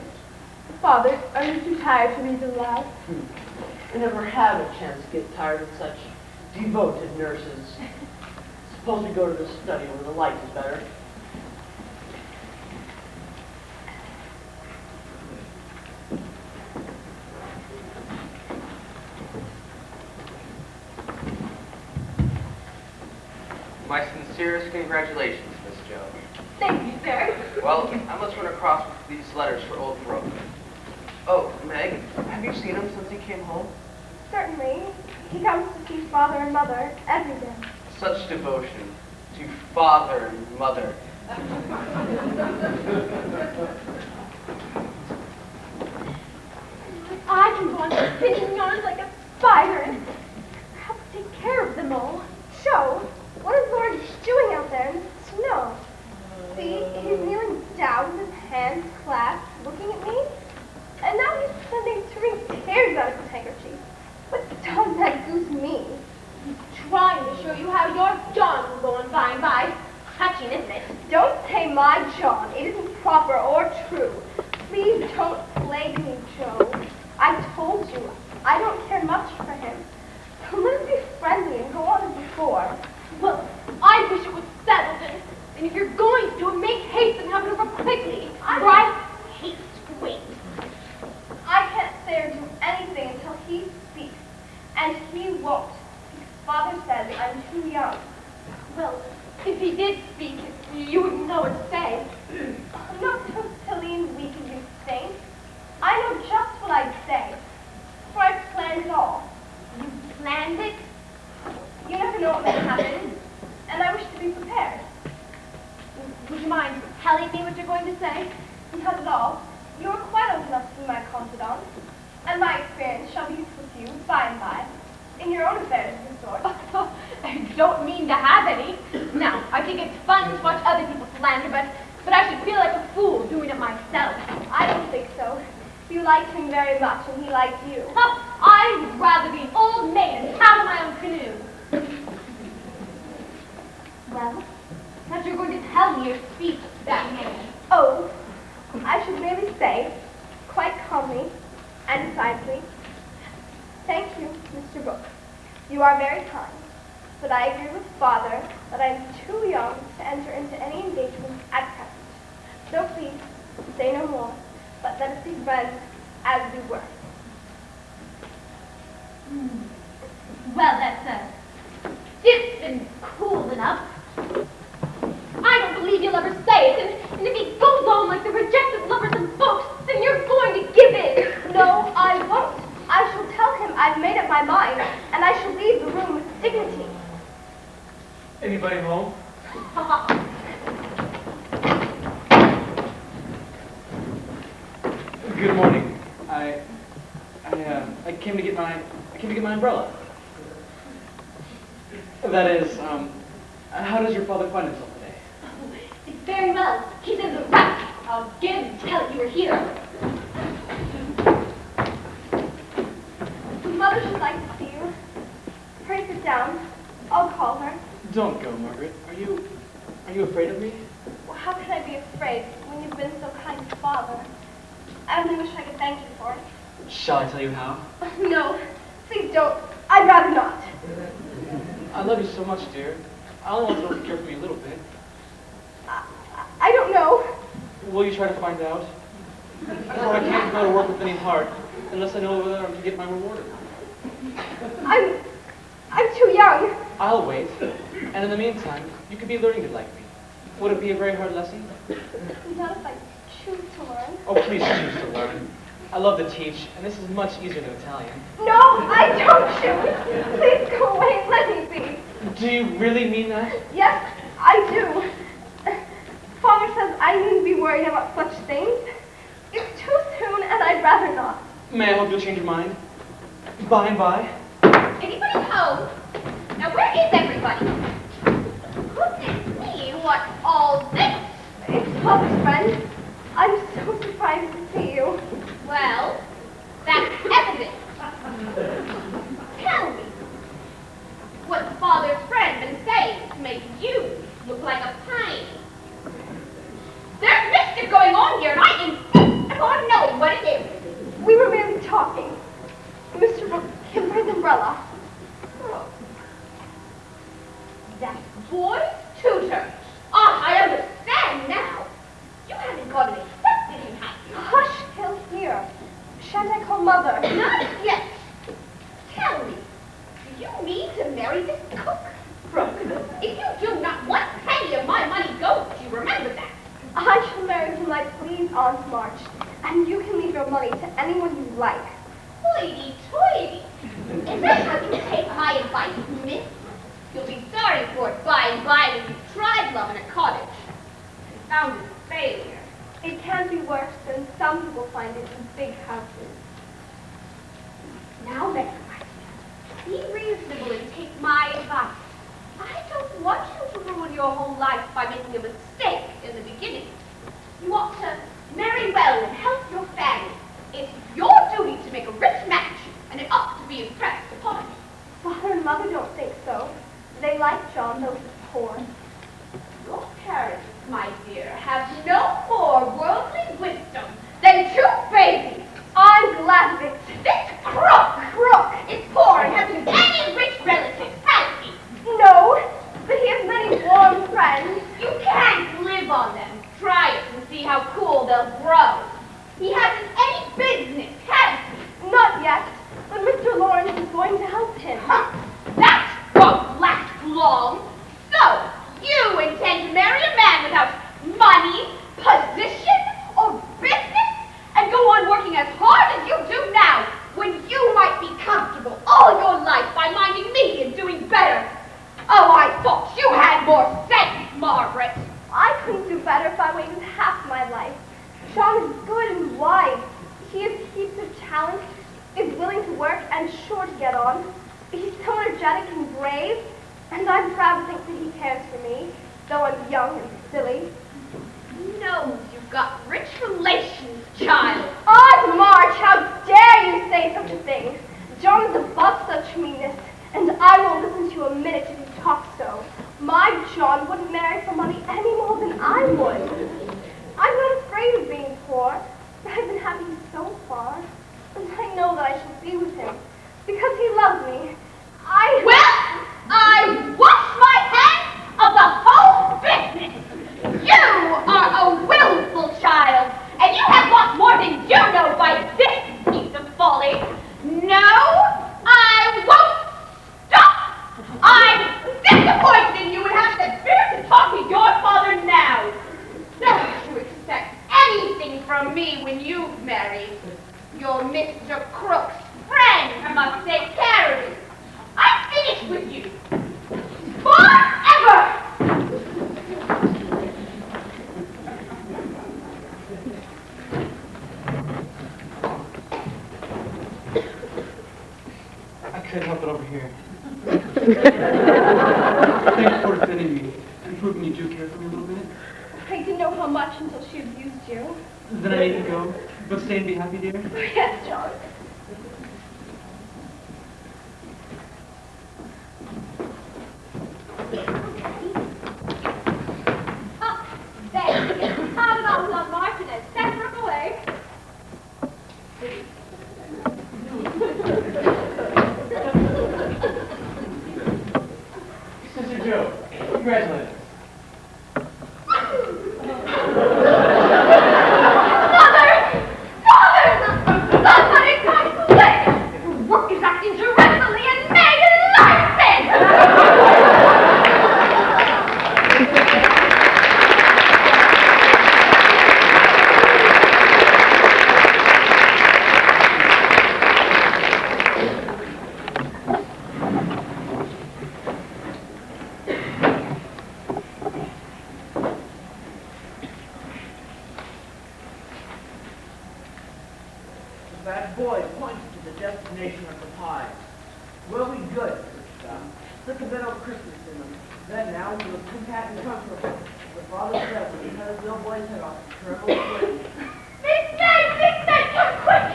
Father, are you too tired to read aloud?
I never have a chance to get tired of such devoted nurses. Suppose we go to the study where the light is better.
My sincerest congratulations, Miss Joe.
Thank you, sir.
Well, I must run across with these letters for old Brooke. Oh, Meg, have you seen him since he came home?
Certainly. He comes to see father and mother every day.
Such devotion to father and mother.
I can go on spinning yarns like a spider and help take care of them all.
Joe, what is Laurie doing out there in the snow? See, he's kneeling down with his hands clasped, looking at me. And now he's pretending to wring tears out of his handkerchief. What does that goose mean?
He's trying to show you how your John will go on by and by. Touching, isn't it?
Don't say my John. It isn't proper or true. Please don't plague me, Joe. I told you, I don't care much for him. So let's be friendly and go on as before.
Well, I wish it was settled, and if you're going to do it, make haste and have it over quickly. For I hate to wait.
I can't say or do anything until he speaks. And he won't. Because Father says I'm too young.
Well, if he did speak, you wouldn't know what to say.
I'm not so silly and weak as you think. I know just what I'd say. For I've planned it all.
You planned it?
You never know what may happen. And I wish to be prepared.
Would you mind telling me what you're going to say?
Not at all. You are quite old enough to be my confidant. And my experience shall be useful to you by and by. In your own affairs of the sort.
I don't mean to have any. Now, I think it's fun to watch other people slander, but I should feel like a fool doing it myself.
I don't think so. You liked him very much, and he liked you.
I I would rather be an old maid and paddle my own canoe. Well, what you're going to tell me your speech to that man?
Oh, I should merely say, quite calmly and decidedly, thank you, Mr. Brooke. You are very kind, but I agree with Father that I am too young to enter into any engagement at present. So please, say no more, but let us be friends as we were.
Well, that's distant cool enough. I don't believe you'll ever say it, and if he goes on like the rejected lovers in books, then you're going to give in.
No, I won't. I shall tell him I've made up my mind, and I shall leave the room with dignity.
Anybody home? Good morning. I came to get my umbrella. That is, how does your father find himself today?
It's very well. He's in the right. I'll get him and tell him you were here.
Mother should like to see you. Pray sit down. I'll call her.
Don't go, Margaret. Are you afraid of me?
Well, how can I be afraid when you've been so kind to Father? I only wish I could thank you for it.
Shall I tell you how?
No, please don't. I'd rather not.
I love you so much, dear. I only want to care for you a little bit.
I don't know.
Will you try to find out? For I can't go to work with any heart unless I know whether I'm to get my reward or not.
I'm too young.
I'll wait. And in the meantime, you could be learning to like me. Would it be a very hard lesson?
Not if I choose to learn.
Oh, please choose to learn. I love to teach, and this is much easier than Italian.
No, I don't choose. Please go away and let me be.
Do you really mean that?
Yes, I do. Father says I needn't be worried about such things. It's too soon, and I'd rather not.
May I hope you'll change your mind? By and by?
Anybody home? Now where is everybody? Goodness me, what's all this?
It's Father's friend. I'm so surprised to see you.
Well, that's evident. Tell me, what's Father's friend been saying to make you look like a pine? There's mischief going on here, and I insist upon knowing what it is.
We were merely talking. Mr. Brooke, give her his umbrella.
That boy's tutor. Ah, I understand now. You haven't gone and accepted him, have you?
Hush, he'll hear. Shan't I call Mother?
Not yet. Tell me, do you mean to marry this cook? Brooke, if you do, not one penny of my money goes. You remember that.
I shall marry whom I please, Aunt March, and you can leave your money to anyone you like.
Hoity-toity. Is that how you take my advice, miss? You'll be sorry for it by and by when you've tried love in a cottage. It sounded a failure.
It can be worse than some people find it in big houses.
Now then, be reasonable and take my advice. I don't want you to ruin your whole life by making a mistake in the beginning. You ought to marry well and help your family. It's your duty to make a rich match, and it ought to be impressed upon you.
Father and Mother don't think so. They like John, though he's poor.
Your parents, my dear, have no more worldly wisdom than two babies.
I'm glad of it.
This crook is poor and hasn't any rich relatives, has he?
No, but he has many warm friends.
You can't live on them. Try it and see how cool they'll grow. He hasn't any business, has he?
Not yet, but Mr. Laurence is going to help him.
Huh. That won't last long. So, you intend to marry a man without money, position, or business, and go on working as hard as you do now, when you might be comfortable all your life by minding me and doing better. Oh, I thought you had more sense, Margaret.
I couldn't do better if I waited half my life. John is good and wise. He has heaps of talent, is willing to work, and sure to get on. He's so energetic and brave, and I'm proud to think that he cares for me, though I'm young and silly.
He knows you've got rich relations, child.
Aunt March, how dare you say such a thing? John is above such meanness, and I won't listen to you a minute if you talk so. My John wouldn't marry for money any more than I would. I'm not afraid of being poor, for I've been happy so far, and I know that I shall be with him, because he loves me.
Well, I wash my hands of the whole business. You are a willful child, and you have lost more than you know by this piece of folly. No, I won't stop. I'm disappointed in you and have the spirit to talk to your father now. Don't you expect anything from me when you've married. You're Mr. Crook's friend who must take care of you. I'm finished with you. Forever!
I couldn't help it over here. Thanks for defending me and proving you do care for me a little bit.
I didn't know how much until she abused you.
Then I need to go. But stay and be happy, dear.
Yes, John.
Sister Joe, congratulations.
That boy pointed to the destination of the pie. We'll be good, stick a bit of Christmas in them. Then now we'll cook that and comfortable. The father said when he cut his little boy's head off, terrible swing.
Miss May, come quick!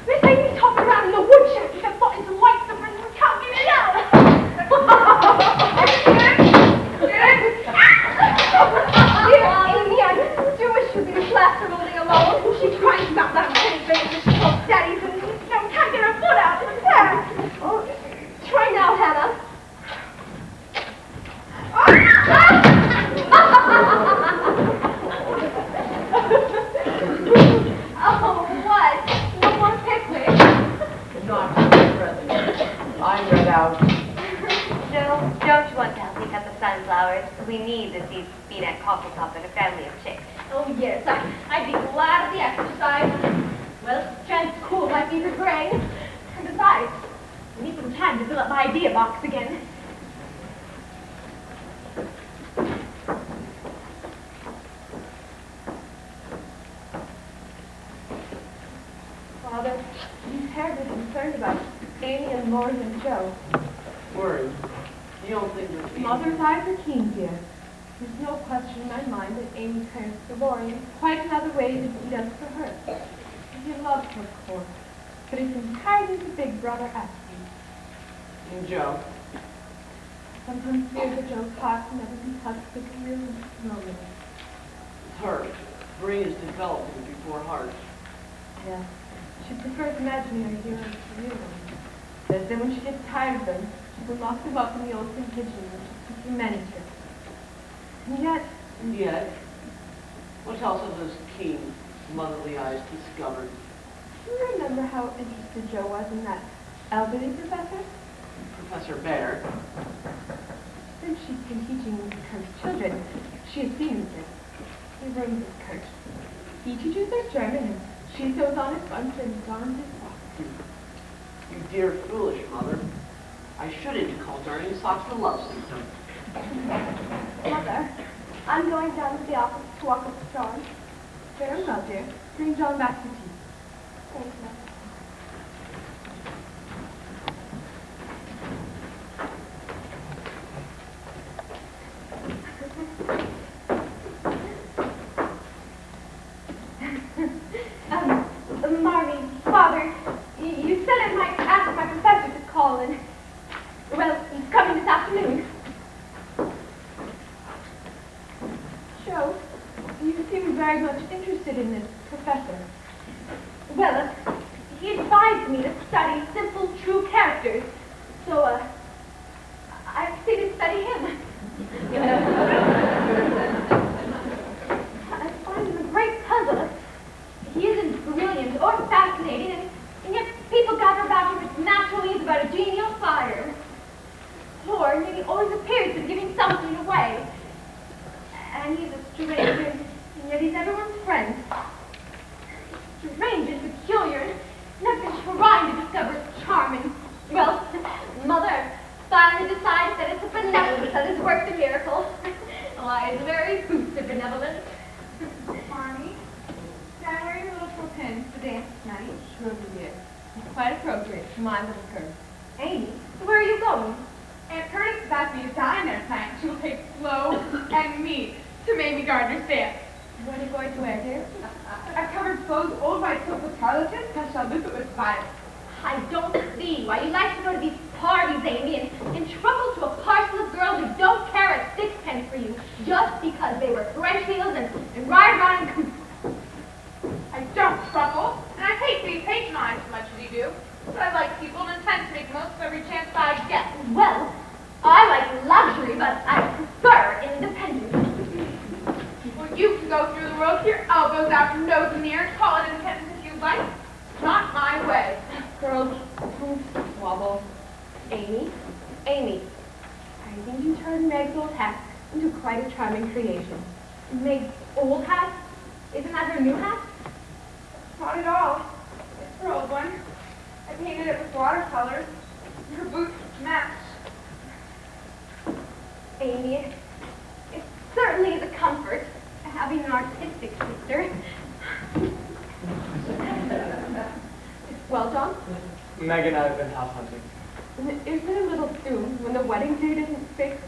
Miss May, we talked around in the woodshed. We have fought into lights the rest of us can't get it out.
Dear Amy, I do wish you'd be left really alone. She cries about that little baby she calls Daddy's and can't get her foot out. Oh, try now, Hannah. Oh, what? No more picnic?
Not present. I'm read out.
Joe, don't you want to help me cut the sunflowers? We need the seeds to feed Aunt Coffeetop and a family of chicks.
Oh, yes. I'd be glad of the exercise. Well, it's a chance to cool my fevered brain. And besides, I need some time to fill up my idea box again. Father, you're terribly concerned about Amy and Laurie and Joe.
Worry. You don't think that
Mother's eyes are keen, dear. There's no question in my mind that Amy turns to Laurie in quite another way than he does for her. He loves her, of course, but it's entirely the big brother attitude.
And Joe?
Sometimes fear that Joe's heart will never be touched with real moment.
It's her. Brain is developing before heart.
Yeah. She prefers imaginary heroes to real ones. But then when she gets tired of them, she will lock them up in the old tin kitchen where she keeps her manuscripts. And yet,
what else have those keen, motherly eyes discovered?
do you remember how interested Joe was in that elderly professor?
Professor Bhaer.
Since she's been teaching Kurt's children, she has seen him. He rooms with Kurt. He teaches their German, and she sews on his buns and darns his socks.
You dear foolish mother. I shouldn't call darning socks a love symptom.
Mother, I'm going down to the office to walk up with John.
Very well, dear. Bring John back to tea.
Thanks, Mother.
Marmee, Father, you said I might ask my
me to study simple, true characters. So, I proceeded to study him. I find him a great puzzler. He isn't brilliant or fascinating, and yet people gather about him with natural ease about a genial fire. Or yet he always appears to be giving something away. And he's a stranger, and yet he's everyone's friend. Strange and peculiar, and I've been trying to discover his charming. Well, Mother finally decided that it's a benevolence that has worked a miracle. Why, it's very boots of benevolence.
Marmee, can I wear your little faux pins to dance tonight? Sure, dear. It's quite appropriate for my little girl.
Amy, where are you going?
Aunt Curtis has asked me to dine there tonight. She will take Flo and me to Mamie Gardner's dance.
What are you going to wear, dear?
I've covered Flo's old white silk with tarlatan, and I shall loop it with violet.
I don't see why you like to go to these parties, Amy, and trouble to a parcel of girls who don't care a sixpence for you just because they wear French heels and ride around in coupes.
I don't trouble, and I hate to be patronized as much as you do, but I like people and intend to make most of every chance I get.
Well, I like luxury, but I prefer independence.
Well, you can go through the world with your elbows out, your nose in the air, and call it independence if you like. It's not my way.
Girls, don't wobble.
Amy,
I think you turned Meg's old hat into quite a charming creation.
Meg's old hat? Isn't that her new hat?
Not at all. It's her old one. I painted it with watercolors. Her boots match.
Amy, it certainly is a comfort having an artistic sister.
Well, John,
Meg and I have been house hunting.
isn't it a little soon when the wedding date isn't fixed?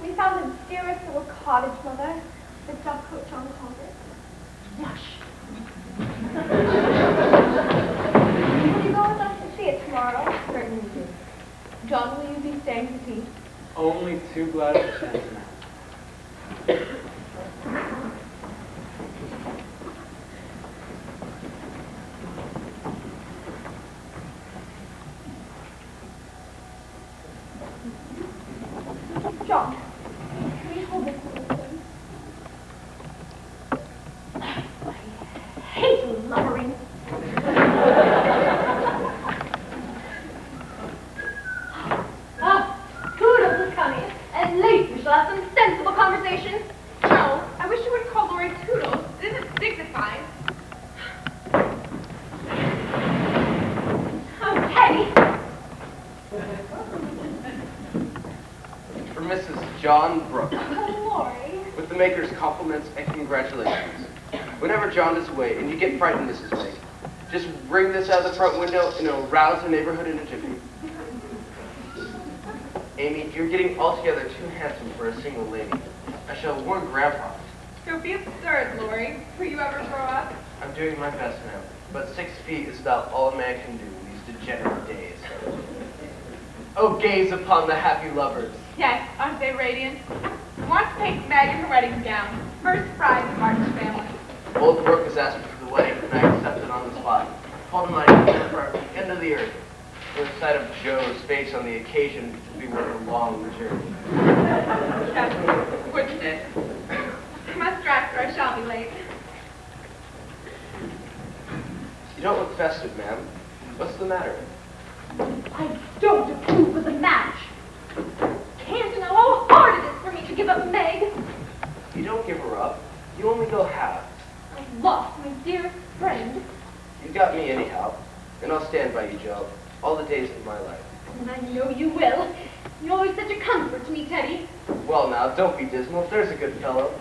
We found the dearest little cottage, Mother. The duck coat John called it.
Mush.
Will you go with us to see it tomorrow?
Certainly do. John, will you be staying to tea?
Only too glad of the chance now.
John, can we hold this a little bit?
I hate lumbering. Toodles is coming. At least we shall have some sensible conversation.
No, I wish you wouldn't call Laurie Toodles. It isn't dignified.
Oh, Teddy.
For Mrs. John Brooke,
Oh, Laurie.
with the maker's compliments and congratulations. Whenever John is away and you get frightened, Mrs. Meg, just bring this out of the front window and it'll rouse the neighborhood in a jiffy. Amy, you're getting altogether too handsome for a single lady. I shall warn Grandpa.
Don't be absurd, Laurie. Will you ever grow up?
I'm doing my best now, but 6 feet is about all a man can do in these degenerate days. Oh, gaze upon the happy lovers.
Yes, aren't they radiant? I want to paint Meg in her wedding gown. First bride in the Martin family.
Old Brooke has asked me for the wedding, and I accepted on the spot. Told him I'd go for the end of the earth. The sight of Joe's face on the occasion would be worth a long journey.
Yes, wouldn't it? I must drive or I shall be late.
You don't look festive, ma'am. What's the matter?
I don't approve of the match. Can't you know how hard it is for me to give up Meg?
You don't give her up. You only go half.
I've lost my dearest friend,
You got me anyhow, and I'll stand by you, Joe, all the days of my life.
and I know you will. You're always such a comfort to me, Teddy.
Well, now, don't be dismal. There's a good fellow.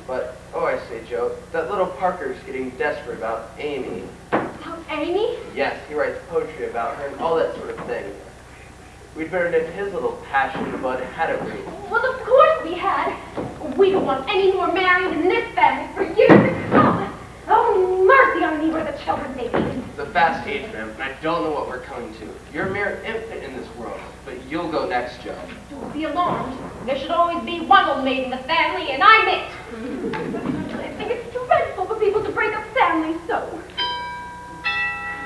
But, oh, I say, Joe, that little Parker's getting desperate about Amy.
About Amy?
Yes, he writes poetry about her and all that sort of thing. We'd better nip his little passion in the bud, hadn't we?
Well, of course we had. We don't want any more married in this family for years to come. Oh, mercy on me where the children may be.
It's a fast age, ma'am, and I don't know what we're coming to. You're a mere infant in this world, but you'll go next, Joe.
Don't be alarmed. There should always be one old maid in the family, and I'm it. I think it's dreadful for people to break up families so.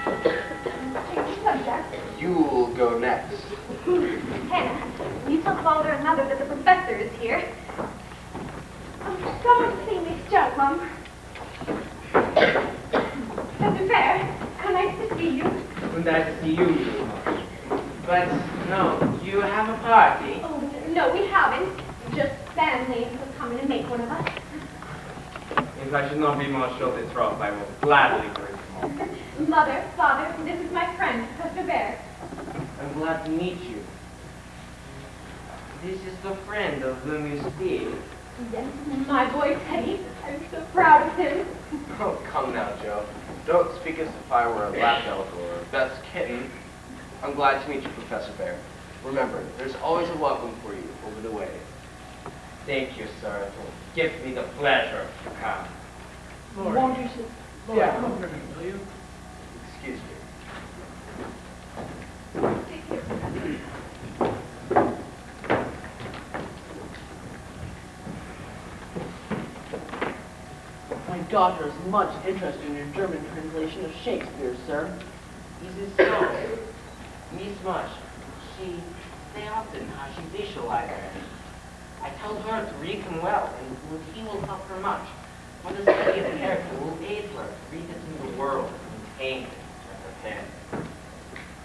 Take
Yes.
Hannah, you tell Father and Mother that the professor is here.
Come and see Miss John, Mum. Professor Bhaer, how nice to see you.
Nice to see you. But no, you have a party.
Oh, no, we haven't. Just family was coming to make one of us.
If I should not be more short-throat, I will gladly bring them all.
Mother, Father, this is my friend, Professor Bhaer.
I'm glad to meet you. This is the friend of whom you speak.
Yes, my boy Teddy. I'm so proud of him.
Oh, come now, Joe. Don't speak as if I were a lap dog or a Beth's kitten. I'm glad to meet you, Professor Bhaer. Remember, there's always a welcome for you over the way.
Thank you, sir. It will give me the pleasure to come.
Won't you sit?
Yeah, come over here, will you?
Excuse me.
My daughter is much interested in your German translation of Shakespeare, sir.
Is it so? Miss Marsh, she say often how she visualizes it. I tell her to read him well, and he will help her much. For the study of character will aid her to read it in the world, contained as a pen.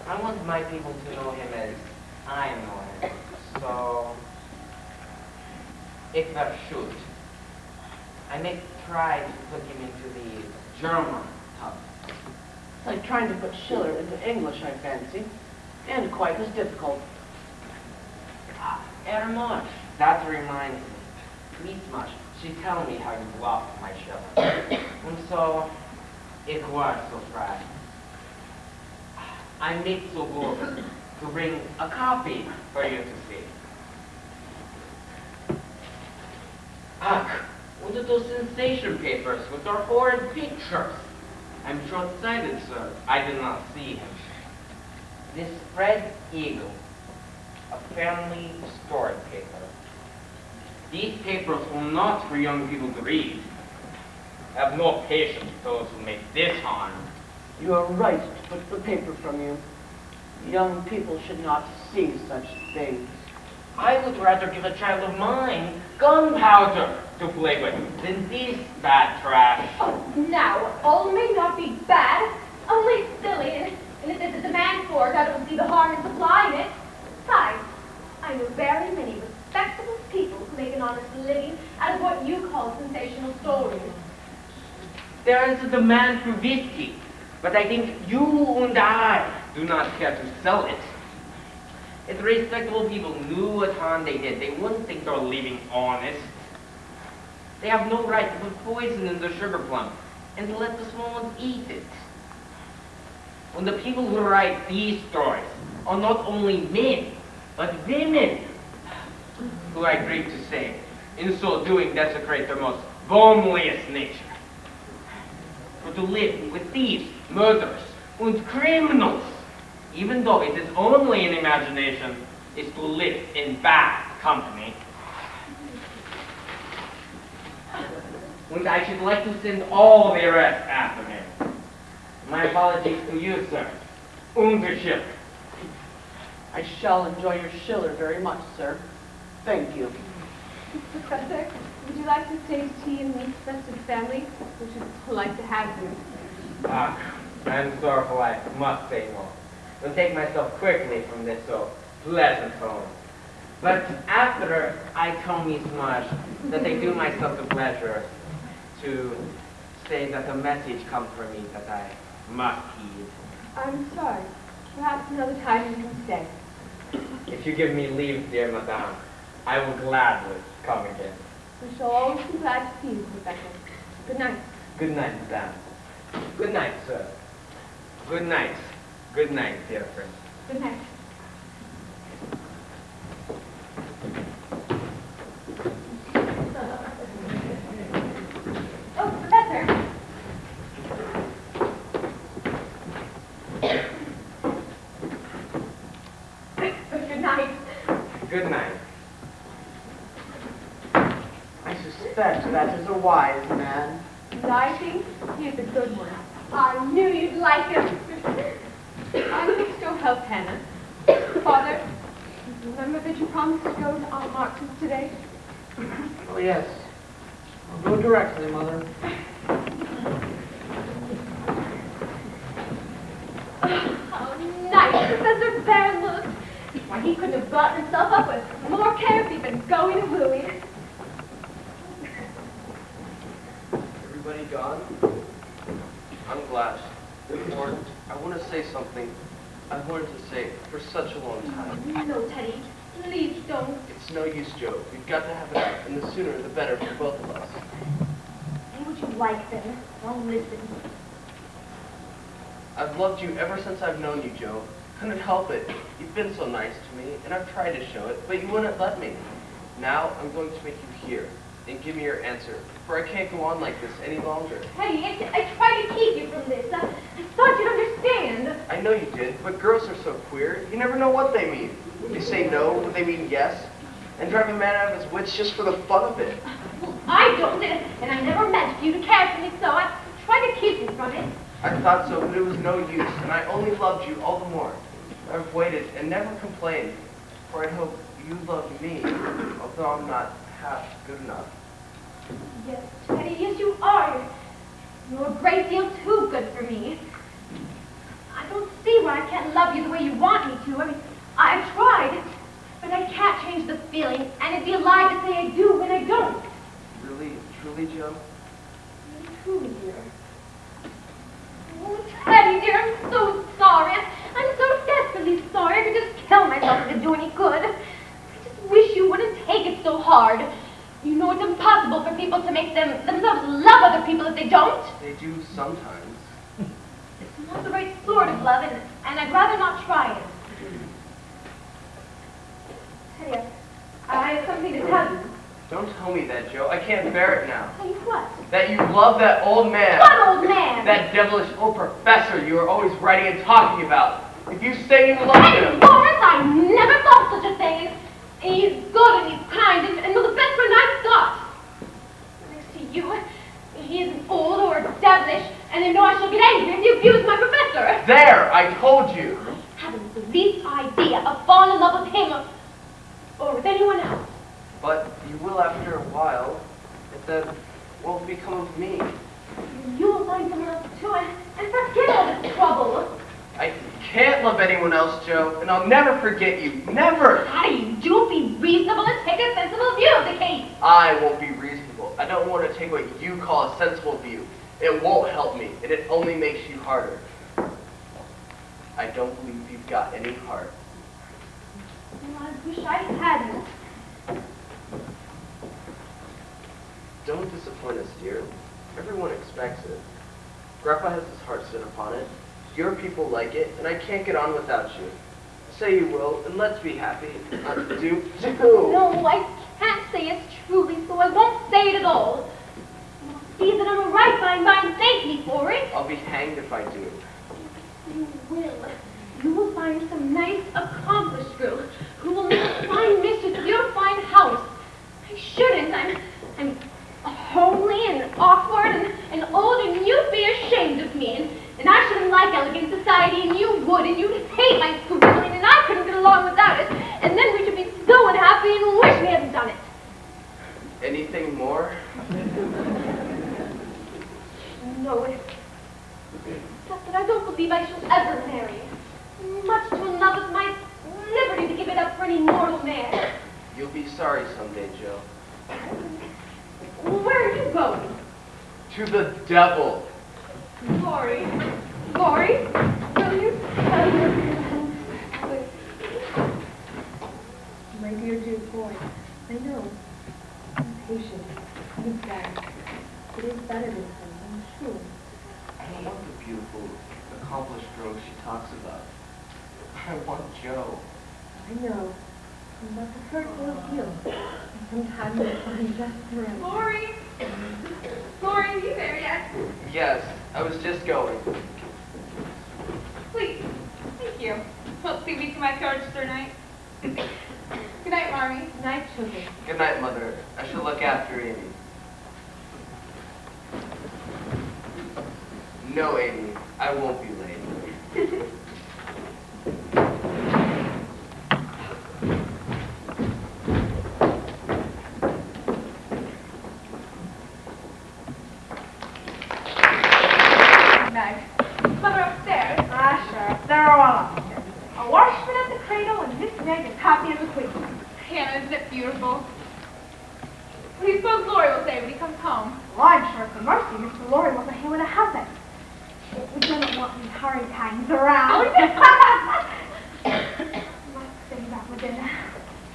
I want my people to know him as I know him, so if I should, I may try to put him into the German tongue.
It's like trying to put Schiller into English, I fancy, and quite as difficult.
Herr Marsh, that reminds me. Miss Marsh, she tell me how you lost my Schiller. And so, it was so fresh. I made so good to bring a copy for you to see. Ach, under those sensation papers with their horrid pictures. I'm short-sighted, sir. I did not see him. This Red Eagle, a family story paper. These papers are not for young people to read. I have no patience with those who make this harm.
You are right to put the paper from you. Young people should not see such things.
I would rather give a child of mine gunpowder to play with than this bad trash.
Oh, now, all may not be bad, only silly, and if there's a demand for it, I don't see the harm in supplying it. Besides, I know very many respectable people who make an honest living out of what you call sensational stories.
There is a demand for whiskey, but I think you and I do not care to sell it. If respectable people knew what harm they did, they wouldn't think they're living honest. They have no right to put poison in the sugar plum and to let the small ones eat it. When the people who write these stories are not only men, but women, who I grieve to say, in so doing desecrate their most boneliest nature. For to live with thieves, murderers, and criminals, even though it is only in imagination, is to live in bad company. And I should like to send all the rest after him. My apologies to you, sir. Untership.
I shall enjoy your Schiller very much, sir. Thank you.
Professor, would you like to stay to tea and meet Professor's family? We should like to have you.
I'm sorrowful I must say more. I'll take myself quickly from this so pleasant home. But after I tell Miss Marsh that I do myself the pleasure to say that a message comes from me that I must heed.
I'm sorry. Perhaps another time you can stay.
If you give me leave, dear Madame, I will gladly come again.
We shall always be glad to see you, Professor. Good night.
Good night, Madame. Good night, sir. Good night. Good night, dear friend.
Good night.
Oh, Professor. Good night.
Good night.
I suspect that is a wise man.
And I think he is a good one.
I knew you'd like him.
I must go help Hannah. Father, remember that you promised to go to Aunt Martin's today?
Oh, yes. I'll go directly, Mother.
How nice Professor Bhaer looks. Why, he couldn't have brought himself up with more care if he'd been going to Louis.
Everybody gone? I'm glad. Lord, I want to say something I wanted to say for such a long time.
No, Teddy. Please don't.
It's no use, Joe. We've got to have it out, and the sooner the better for both of us.
Say what you like, then. I'll listen.
I've loved you ever since I've known you, Joe. Couldn't help it. You've been so nice to me, and I've tried to show it, but you wouldn't let me. Now I'm going to make you hear and give me your answer, for I can't go on like this any longer.
Teddy, I tried to keep you from this. I thought you'd understand.
I know you did, but girls are so queer. You never know what they mean. They say no when they mean yes, and drive a man out of his wits just for the fun of it.
Well, I don't, and I never meant for you to care for me, so I tried to keep you from it.
I thought so, but it was no use, and I only loved you all the more. I've waited and never complained, for I hope you loved me, although I'm not half good enough.
Yes, Teddy, yes you are. You're a great deal too good for me. I don't see why I can't love you the way you want me to. I mean, I've tried, but I can't change the feeling, and it'd be a lie to say I do when I don't.
Really, truly, Joe?
Really, truly, dear. Oh, Teddy, dear, I'm so sorry. I'm so desperately sorry. I could just kill myself if it'd do any good. I just wish you wouldn't take it so hard. You know it's impossible for people to make themselves love other people if they don't.
They do sometimes.
It's not the right sort of love, and I'd rather not try it. Teddy, I have something to tell you.
Don't tell me that, Joe. I can't bear it now.
Tell you what?
That you love that old man.
What old man?
That devilish old professor you are always writing and talking about. If you say you love
Hey,
him...
Laurence, I never thought such a thing. He's good and he's kind and the best friend I've got. Next to you, he isn't old or devilish, and I know I shall get angry if you abuse my professor.
There, I told you.
I haven't the least idea of falling in love with him or with anyone else.
But you will after a while, if that won't become of me.
You'll find someone else too and forget all this trouble.
I can't love anyone else, Joe, and I'll never forget you. Never!
Patty, do be reasonable and take a sensible view of the case.
I won't be reasonable. I don't want to take what you call a sensible view. It won't help me, and it only makes you harder. I don't believe you've got any heart.
Well, I wish I hadn't.
Don't disappoint us, dear. Everyone expects it. Grandpa has his heart set upon it. Your people like it, and I can't get on without you. Say you will, and let's be happy. Do.
No, I can't say it truly, so I won't say it at all. You'll see that I'm a right mind, thank me for it.
I'll be hanged if I do.
You will. You will find some nice, accomplished girl who will make a fine mistress of your fine house. I shouldn't. I'm homely and awkward and old, and you'd be ashamed of me. And I shouldn't like elegant society, and you would, and you'd hate my schooling, and I couldn't get along without it. And then we should be so unhappy and wish we hadn't done it.
Anything more?
No, except that I don't believe I shall ever marry. Much too in love with my liberty to give it up for any mortal man.
You'll be sorry someday, Joe.
Where are you going?
To the devil.
Laurie, will you tell your
My dear boy, I know. I'm patient. I'm sad. It is better this time, I'm sure.
I don't want the beautiful, accomplished girl she talks about. I want Joe.
I know. But the hurt will heal. And sometimes I find just right.
Laurie, are you there yet?
Yes, I was just going.
Please. Thank you. Will see me to my coach tonight. Good night, Marmee.
Good night, children.
Good night, Mother. I shall look after Amy. No, Amy, I won't be late.
Hannah, isn't it beautiful? What do you suppose Laurie will say when he comes home?
Well, I'm sure it's a mercy Mr. Laurie wasn't here when it happened. We don't want these hurry times around. Let's say that with dinner.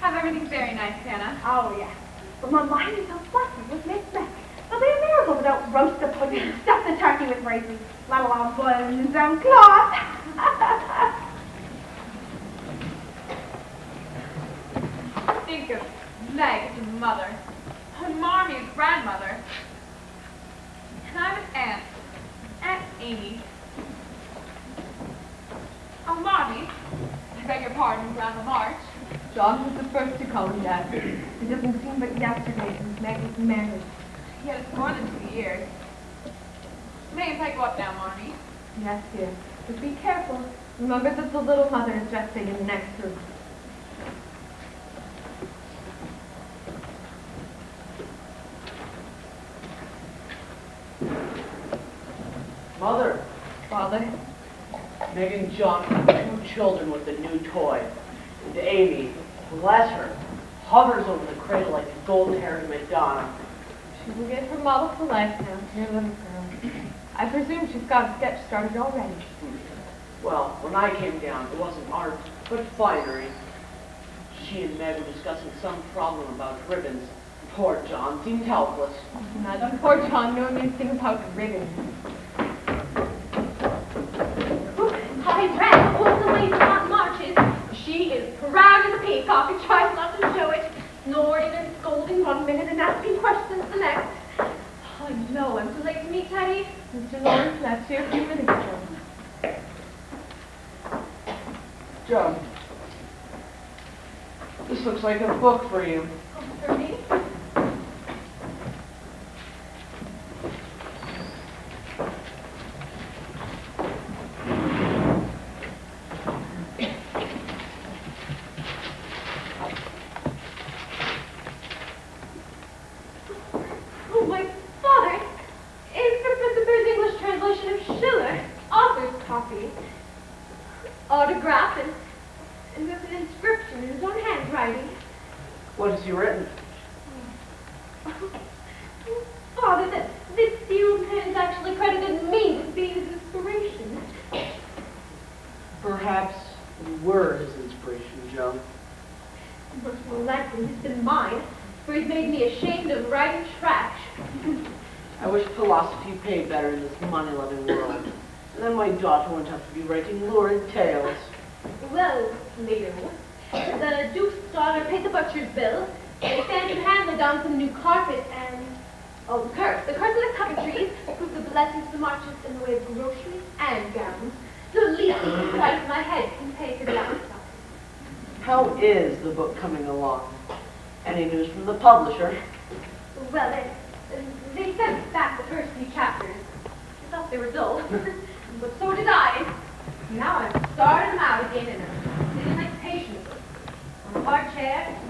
Have everything very nice, Hannah.
Oh, yes. But my mind is so flustered with Miss Meg. There'll be a miracle if we don't roast the pudding and stuff the turkey with raisins, let alone boil it in his own cloth.
Think of Meg as a mother, and Marmee as grandmother. And I'm an aunt, Aunt Amy. Oh, Marmee, I beg your pardon, Grandma March.
John was the first to call him that. It doesn't seem but yesterday since Meg was married.
Yet it's more than 2 years. Mayn't I go up now, Marmee?
Yes, dear. But be careful. Remember that the little mother is resting in the next room.
Mother,
Father?
Meg and John have 2 children with a new toy. And Amy, bless her, hovers over the cradle like a golden-haired Madonna.
She will get her model for life now, dear little girl. I presume she's got a sketch started already.
Well, when I came down, it wasn't art, but finery. She and Meg were discussing some problem about ribbons. Poor John seemed helpless.
Imagine poor John knowing anything about ribbons.
I ran all the way to Aunt March's. She is proud as a peacock and tries not to show it. Snorting and scolding 1 minute and asking questions the next. I know I'm too late to meet Teddy.
Mr. Laurence left here a few minutes ago.
John, this looks like a book for you.
Oh, for me? Oh, my father! It's Professor Bhaer's English translation of Schiller, author's copy. Autographed and with an inscription in his own handwriting.
What has he written?
Father, this sealed pen's actually credited me with being his inspiration.
Perhaps you were his inspiration, Joe.
Much more likely has been mine, for he's made me ashamed of writing trash.
I wish philosophy paid better in this money-loving world. And then my daughter wouldn't have to be writing lurid tales.
Well, Leo, the Duke's daughter paid the butcher's bill. They single-handedly donned some new carpet and... oh, the curse of the Coventries proved the blessings of the Marches in the way of groceries and gowns. The least price my head can pay for the outside.
How is the book coming along? Any news from the publisher?
Well, they sent back the first few chapters. I thought they were dull, but so did I. Now I'm starting them out again in a sitting like patience, on a hard chair,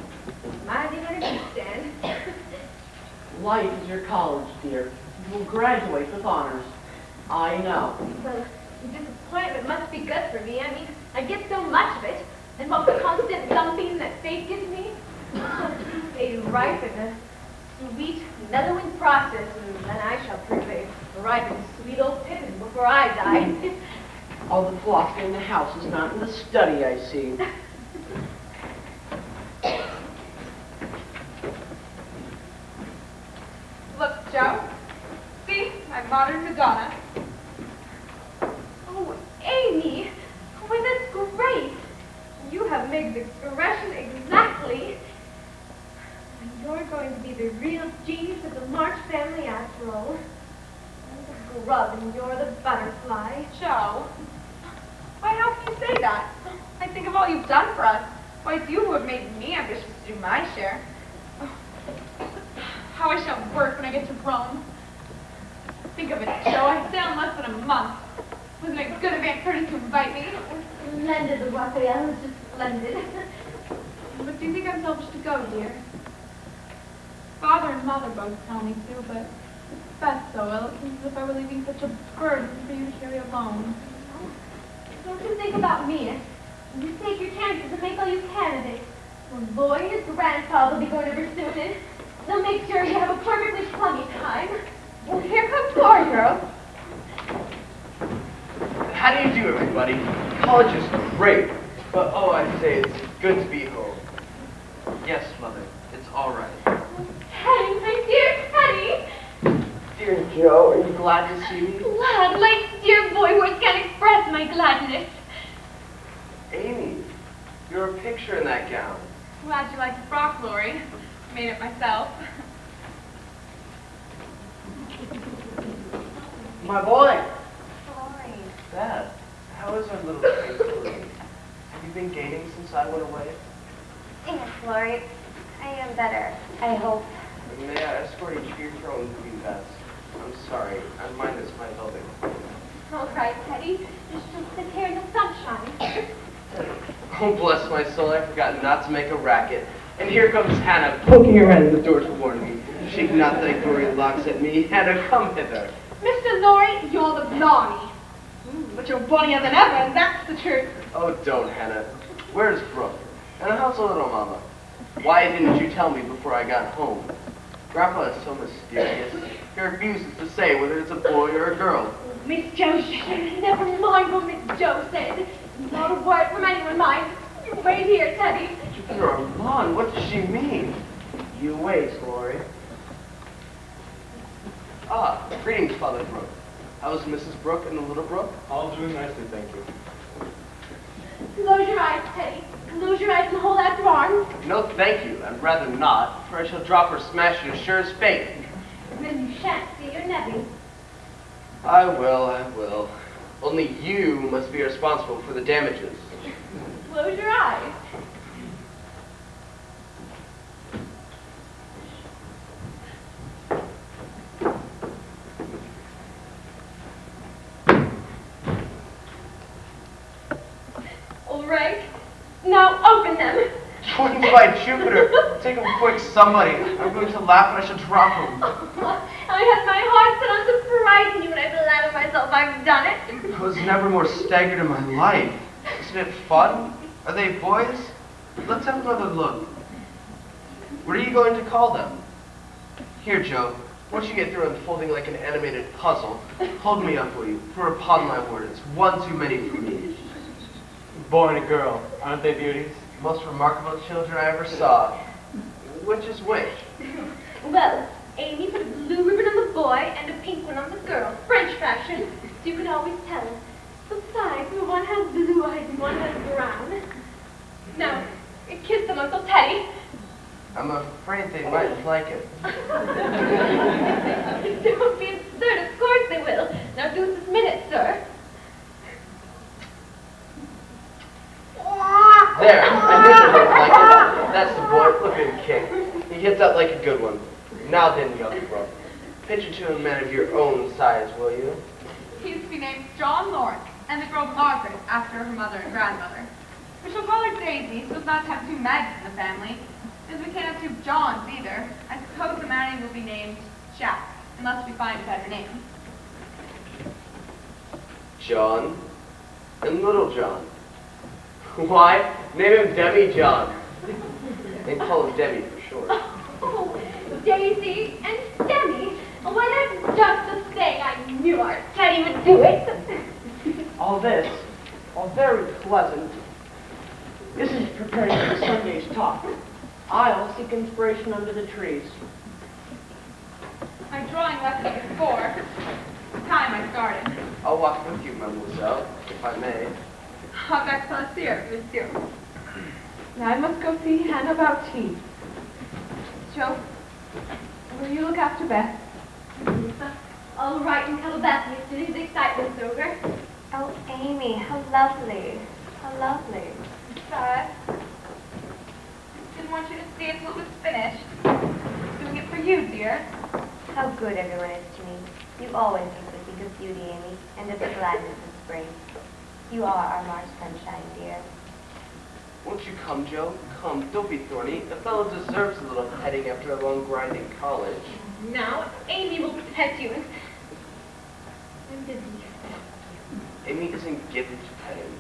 minding on a newsstand.
Life is your college, dear. You will graduate with honors. I know.
Well, disappointment must be good for me. I mean, I get so much of it, and what the constant dumping that fate gives me, they ripen a sweet, mellowing process, and then I shall prove a ripe and sweet old pippin before I die.
All the philosophy in the house is not in the study, I see.
Look, Joe. See, my modern Madonna.
Oh, Amy! Why, that's great! You have Meg's expression exactly. You're going to be the real genius of the March family after all. I'm the grub and you're the butterfly.
Joe. Why, how can you say that? I think of all you've done for us. Why, it's you who have made me ambitious to do my share. How I shall work when I get to Rome. Think of it, Joe. I sail in less than a month. Wasn't it good of Aunt Curtis to invite me?
Splendid, the Raphael was just splendid.
But do you think I'm selfish to go, dear? Father and Mother both tell me to, but it's Beth so ill. It seems as if I were leaving such a burden for you to carry alone.
Don't you think about me. You take your chances and make all you can of it. Well, Laurie, his grandfather, will be going over soon, and they'll make sure you have a perfectly plummy time.
Well, here comes Laurie, girl.
How do you do, everybody? College is great, but oh, I say it's good to be home. Yes, Mother, it's all right.
Teddy, my dear Teddy!
Dear Joe, are you glad to see me?
Glad, my dear boy, words can't express my gladness.
Amy, you're a picture in that gown.
Glad you like the frock, Laurie. Made it myself.
My boy!
Laurie.
Beth, how is our little kid doing? Have you been gaining since I went away?
Yes, Laurie. I am better, I hope.
May I escort you to your throne, Queen Beth? I'm sorry, I mind this my building.
All right, Teddy, just sit here in the sunshine.
Oh, bless my soul, I forgot not to make a racket. And here comes Hannah, poking her head in the door to warn me. Shake not thy gory locks at me. Hannah, come hither.
Mr. Laurie, you're the blondie. But you're funnier than ever, and that's the truth.
Oh, don't, Hannah. Where's Brooke? And how's the little mama? Why didn't you tell me before I got home? Grandpa is so mysterious. He refuses to say whether it's a boy or a girl.
Miss Joe, never mind what Miss Joe said. Not a word from anyone, mind. You wait here, Teddy.
Jupiter Armand, what does she mean? You wait, Laurie. Ah, greetings, Father Brooke. How's Mrs. Brooke and the little Brooke?
All doing nicely, thank you.
Close your eyes, Teddy. Close your eyes and hold out your arms.
No, thank you. I'd rather not, for I shall drop or smash you as sure as fate.
Then you shan't see your Nebby.
I will. Only you must be responsible for the damages.
Close your eyes. All right. Now open them.
Twins by Jupiter! Take him quick, somebody. I'm going to laugh and I shall drop him.
I had my heart set on surprising you, and I flatter myself I've done it.
I was never more staggered in my life. Isn't it fun? Are they boys? Let's have another look. What are you going to call them? Here, Joe. Once you get through unfolding like an animated puzzle, hold me up, will you? For upon my word, it's one too many for me.
Boy and a girl, aren't they beauties?
Most remarkable children I ever saw. Which is which?
Well, Amy put a blue ribbon on the boy and a pink one on the girl, French fashion, so you can always tell. Besides, one has blue eyes and one has brown. Now, kiss them, Uncle Teddy.
I'm afraid they might like it.
Don't be absurd, of course they will. Now do this minute, sir.
There, I knew they would like it. That's the boy, flipping king. He hits out like a good one. Now then, young bro. Pitch it to a man of your own size, will you?
He's to be named John Laurence, and the girl Margaret, after her mother and grandmother. We shall call her Daisy, so as not to have two Mags in the family. As we can't have two Johns either, I suppose the marrying will be named Jack, unless we find a better name.
John and Little John. Why? Name him Demi John. And call him Demi for short.
Oh, Daisy and Demi. Why, that's just the thing. I knew our Teddy would do it.
All this, all very pleasant. This is preparing for Sunday's talk. I'll seek inspiration under the trees.
My drawing lesson is at 4. Time I started.
I'll walk with you, mademoiselle, if I may.
Avec plaisir, monsieur.
Now I must go see Hannah about tea. Joe, will you look after Beth?
All right, and tell Beth as soon as the excitement's over.
Oh, Amy, how lovely. How lovely.
Beth, didn't want you to see it till it was finished. Doing it for you, dear.
How good everyone is to me. You always make me think of beauty, Amy, and of the gladness of spring. You are our March sunshine, dear.
Won't you come, Joe? Come, don't be thorny. The fellow deserves a little petting after a long grind in college.
Now, Amy will pet you. I'm busy.
Amy isn't given to petting.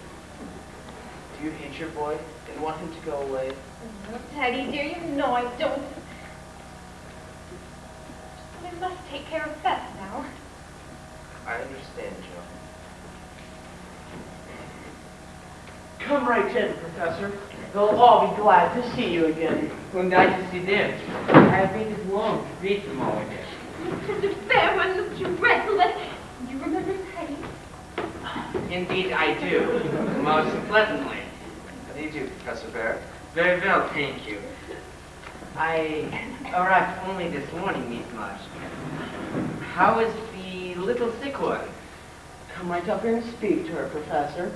Do you hate your boy and want him to go away?
Oh, Teddy, dear, you know I don't. But I must take care of Beth now.
I understand, Joe.
Come right in, Professor. They'll all be glad to see you again.
Well, nice to see them. I have waited long to greet them all again.
Professor Bhaer, I looked you dreadful, but you remember Teddy?
Indeed, I do. Most pleasantly.
How do you do, Professor Bhaer?
Very well, thank you. I arrived only this morning, Miss Marsh. How is the little sick one?
Come right up here and speak to her, Professor.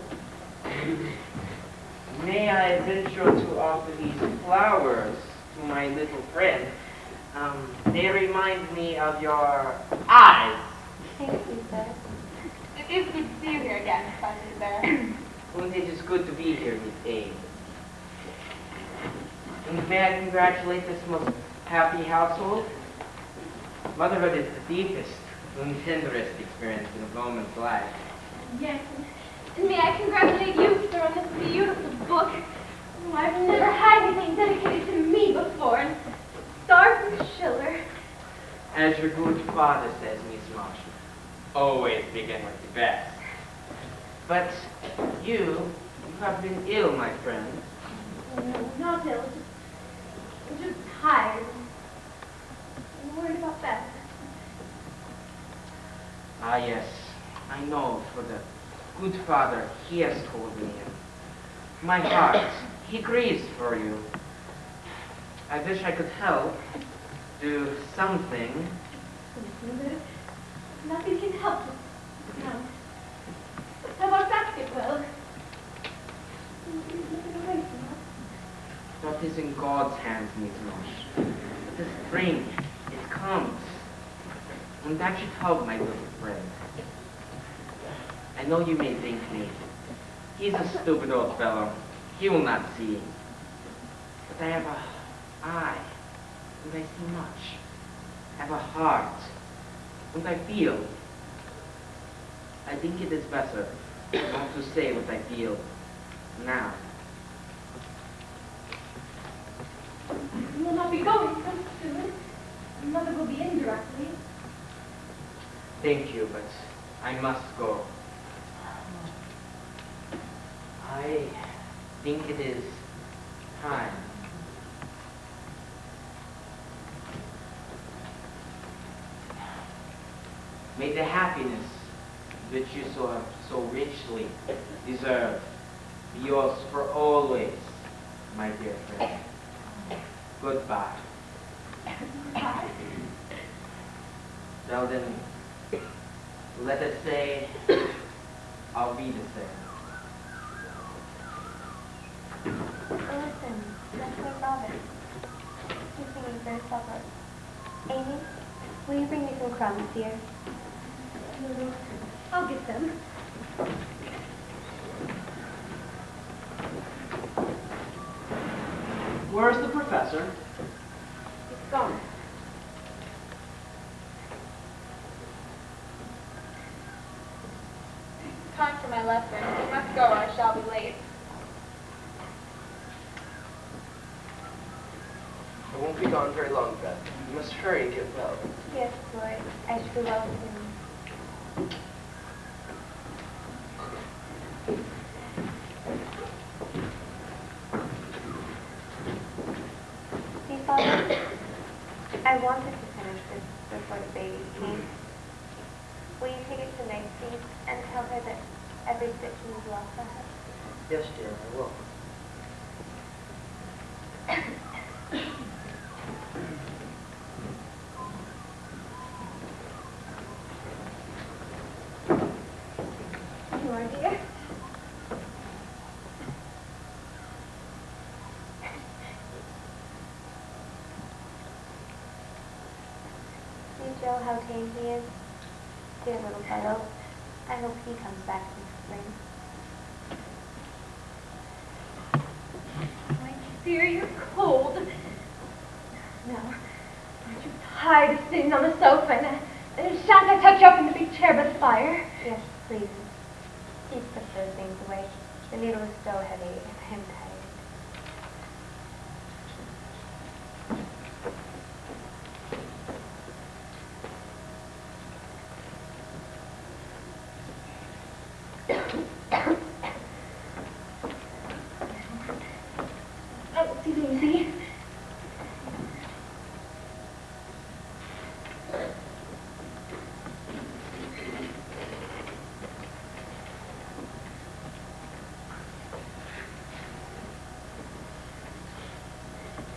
May I venture to offer these flowers to my little friend? They remind me of your eyes.
Thank you, sir.
It is good to see you here again, Professor Bhaer.
Well, it is good to be here, Miss A. And may I congratulate this most happy household? Motherhood is the deepest and tenderest experience in a woman's life.
Yes. And may I congratulate you, sir, on this beautiful book. Oh, I've never had anything dedicated to me before. And start from Schiller.
As your good father says, Miss Marsh, always begin with the best. But you have been ill, my friend.
Oh, no, not ill. Just tired. I'm worried about Beth.
Ah, yes, I know, for the good father, he has told me. My heart, he grieves for you. I wish I could help, do something.
Nothing can help us now. How about basketball?
That is in God's hands, Miss Marsh. The spring, it comes. And that should help my little friend. I know you may think me. He's a stupid old fellow. He will not see. But I have a eye, and I see much. I have a heart, and I feel. I think it is better not to say what I feel now.
You will not be going so soon. Mother will be in directly.
Thank you, but I must go. I think it is time. May the happiness which you so richly deserve be yours for always, my dear friend. Goodbye.
Goodbye.
Well then, let us say, I'll be the same.
Listen, that's my father. He's singing for his supper. Amy, will you bring me some crumbs here?
I'll get them.
Where's the professor?
It's gone.
Time for my lesson. I must go or I shall be late.
I won't be gone very long, Beth. You must hurry and get well.
Yes, Lord. I shall be well soon. See, Father, I wanted to finish this before the babies came. Will you take it to Macy and tell her that every stitch means lost on her?
Yes, dear, I will.
You are, dear. See, Joe, how tame he is. Dear little fellow. I hope he comes back next spring.
My dear, you're cold. Now, aren't you tired of sitting on the sofa? And shan't I tuck you up in the big chair by the fire?
Yes, please. Keep the those things away.
The needle is so heavy, and I'm tired.
Oh, see, Daisy.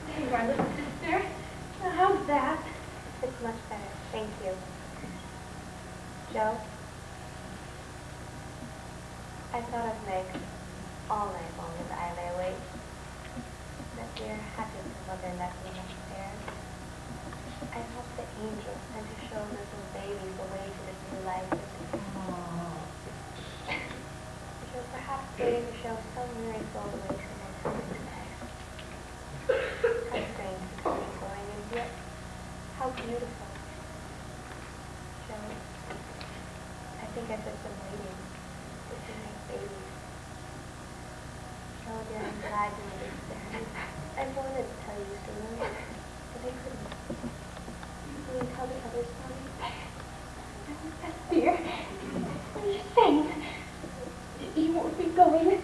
There you are, little sister. Now, how's that?
It's much better, thank you. Joe? I thought of Meg all night long as I lay awake. That dear happy mother met me upstairs. I thought the angel sent to show little babies the way to this new life. She was perhaps waiting to show some miracle the way to the next life today. How strange this is going, and yet how beautiful. Joe, I think I've just been waiting. This is my baby. Oh dear, I'm glad you understand. I wanted to tell you sooner, but I couldn't. Will you tell the others for me?
That's dear. You're saying you won't be going.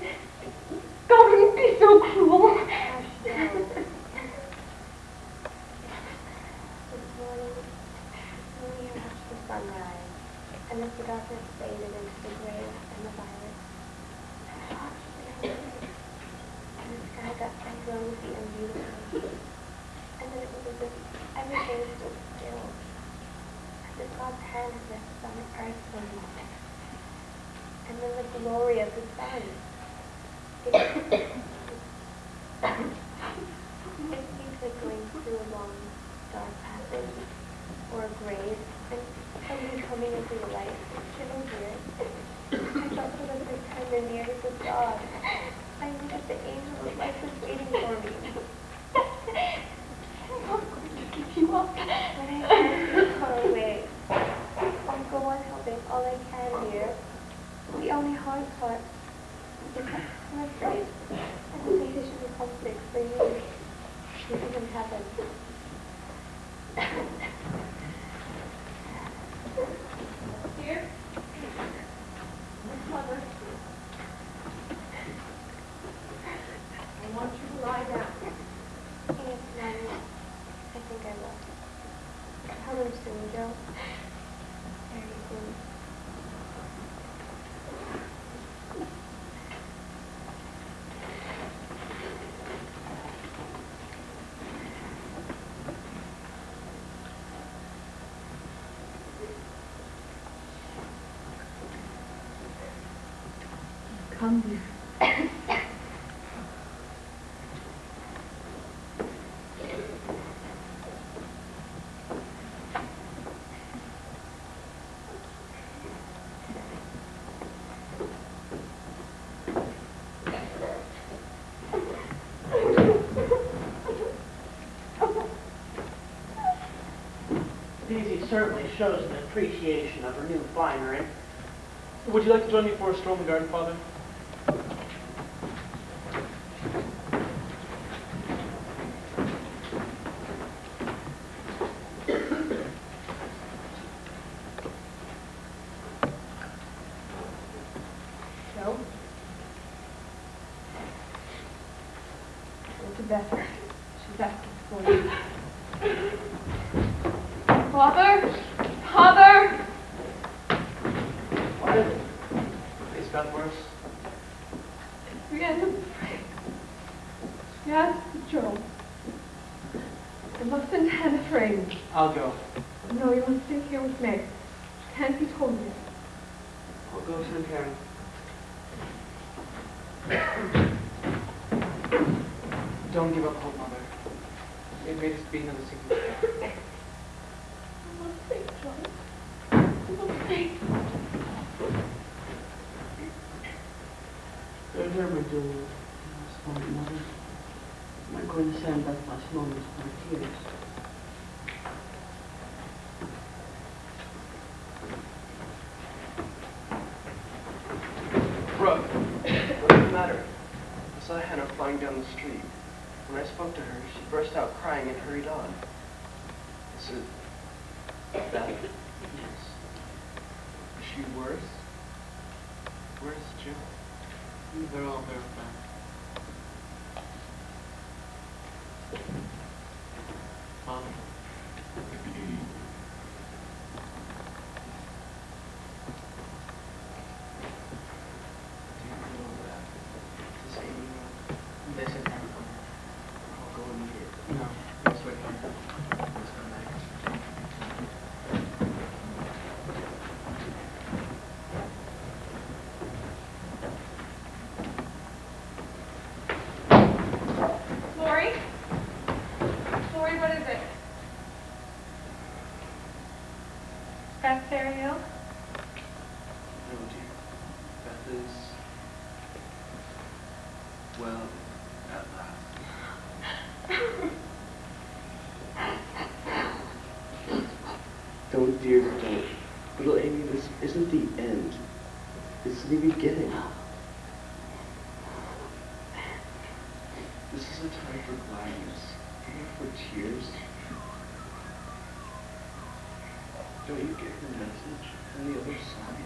God wouldn't be so cruel.
Hush, Joe. This morning, when we watched the sunrise, and as the darkness faded into the gray and the violet, I watched it. And the sky got so rosy and beautiful. And then it was as if everything stood still. As if God's hand had rested on the earth for a moment. And then the glory of the sun. It seemed like going through a long, dark passage, or a grave, and somebody coming into the light. Did you hear it? I felt that I was tender near to God. I knew that the angel of life was waiting for me.
I'm not going to give you up.
But I can't be far away. I'll go on helping all I can here. The only hard part is that I'm afraid adaptation will come fix for you. This isn't heaven.
Dear? Mother. I want you to lie down.
Yes, Mommy. I think I will. Tell them soon, Joe. Very soon.
Come, dear.
Daisy certainly shows an appreciation of her new finery.
Would you like to join me for a stroll in the garden, Father?
Joe? Go to Beth. She's asking for you.
Father? Father?
What is it? Is Beth worse?
We end up praying. She asked Joe. I mustn't have afraid.
I'll go.
No, you must stay here with Meg. She can't be told yet.
I'll go send Karen.
Don't give up hope, Mother. It may just be another signature.
I must stay, John. I must stay.
They're here, my dear. Smart mother. I'm not going to send Beth last moments of my tears.
Brooke,
What's the matter? down the street. When I spoke to her, she burst out crying and hurried on. I said, Beth? Yes. Is she worse? Where's Joe?
They're all there, Beth. Mom.
Does Amy know?
They said come from her.
I'll go immediately.
No, just wait for her. Let's come back.
Laurie? Laurie, what is it?
Beth Fairfield?
No, dear. Beth is... well, at last. Don't, dear, don't. Little Amy, this isn't the end. It's the beginning. This is a time for gladness, not for tears. Don't you get her message from the other side?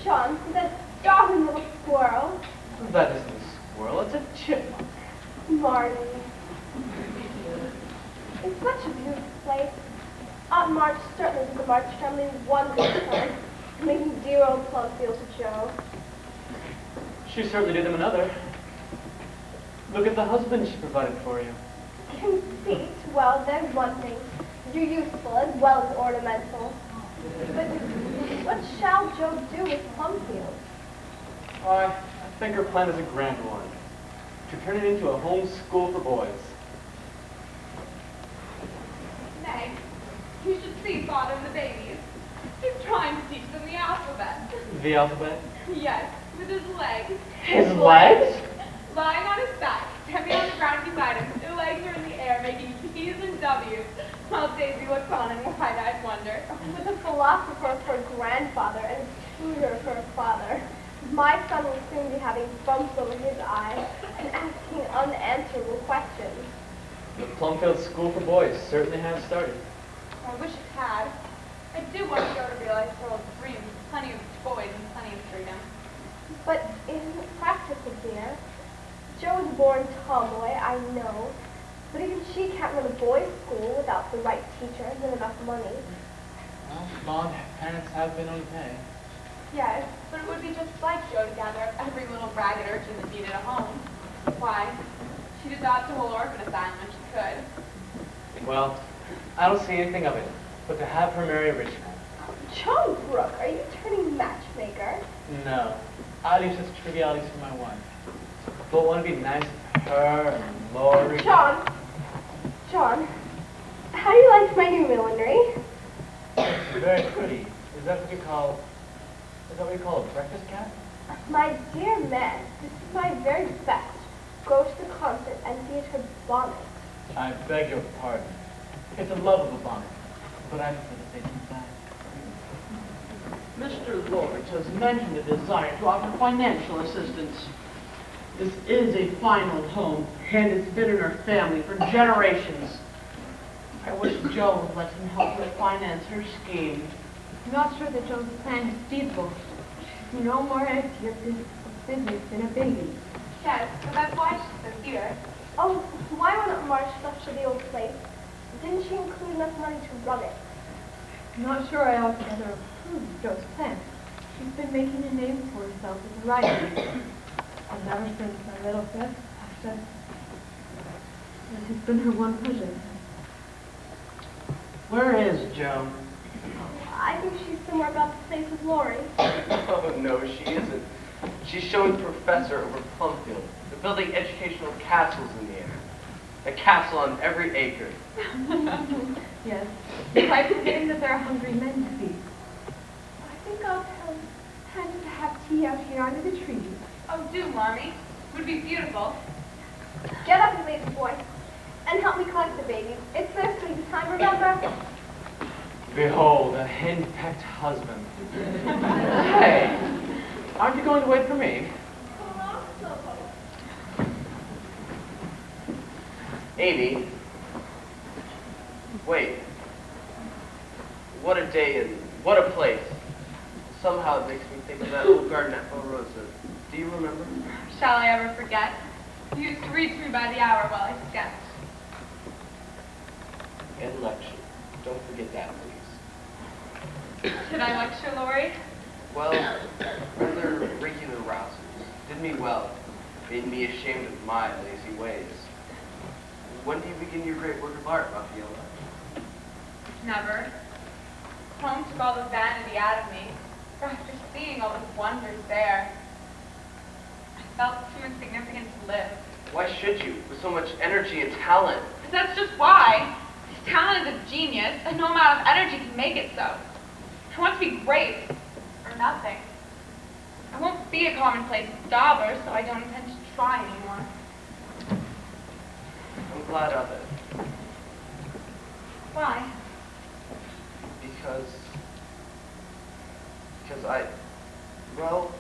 John, that darling little squirrel.
That isn't a squirrel, it's a chipmunk.
Marmee. It's such a beautiful place. Aunt March certainly did the March family one good turn, making dear old Plumfield to Joe.
She certainly did them another. Look at the husband she provided for you.
Conceit, well, there's one thing. You're useful as well as ornamental. But what shall Joe do with Plumfield?
Why, I think her plan is a grand one. To turn it into a home school for boys.
Meg, you should see Father and the babies. He's trying to teach them the alphabet.
The alphabet?
Yes, with his legs.
His legs?
Lying on his back, heavy on the ground beside him, his legs are in the air making P's and W's, while Daisy looks on in wide-eyed wonder.
With a philosopher for a grandfather and a tutor for a father, my son will soon be having bumps over his eyes and asking unanswerable questions.
The Plumfield School for Boys certainly has started.
I wish it had. I do want Joe to realize her old dreams, plenty of toys and plenty of freedom.
But it isn't practical, dear. Joe was born tomboy, I know, but even she can't run a boys' school without the right teachers and enough money.
Well, Mom, parents have been okay.
Yes, but it would be just like Joe to gather up every little ragged urchin that needed a home. Why, she'd adopt a whole orphan asylum if she could.
Well, I don't see anything of it, but to have her marry a rich man.
John Brooke, are you turning matchmaker?
No, I leave such trivialities for my wife. But wouldn't it be nice if her and Laurie...
John, how do you like my new millinery?
It's very pretty. Is that what you call a breakfast cap?
My dear man, this is my very best. Go to the concert and theatre bonnet.
I beg your pardon. It's a lovable bonnet, but I prefer to stay inside.
Mr. Laurence has mentioned a desire to offer financial assistance. This is a fine old home, and it's been in our family for generations. I wish Joe would let him help her finance her scheme.
I'm not sure that Joe's plan is feasible. She's no more idea of business than a baby.
Yes, but that's why she's so dear.
Oh, why when Aunt March left her the old place, didn't she include enough money to run it?
I'm not sure I altogether approve of Joe's plan. She's been making a name for herself as a writer. And ever since my little Beth passed us, this has been her one pleasure.
Where is Joe?
I think she's somewhere about the place with Laurie.
Oh, no, she isn't. She's showing Professor over Plumfield. They're building educational castles in the air. A castle on every acre.
Yes, quite forgetting that there are hungry men to feed.
I think I'll tell Henry to have tea
tea out here under the trees.
Oh, do, Marmee. It would be beautiful.
Get up, you lazy boy, and help me collect the babies. It's their sleepy time, remember?
Behold, a hen-pecked husband. Hey, aren't you going to wait for me?
Amy, wait. What a day and what a place. Somehow it makes me think of that old garden at Rosa. Do you remember?
Shall I ever forget? You used to read to me by the hour while I sketched.
And lecture. Don't forget that, please.
Should I lecture, Laurie?
Well, rather regular rousers. Did me well. Made me ashamed of my lazy ways. When do you begin your great work of art, Raphaela?
Never. Home took all the vanity out of me. For after seeing all the wonders there, I felt too insignificant to live.
Why should you, with so much energy and talent?
But that's just why. This talent is a genius, and no amount of energy can make it so. I want to be great, or nothing. I won't be a commonplace dauber, so I don't intend to try anymore.
I'm glad of it.
Why?
Because well,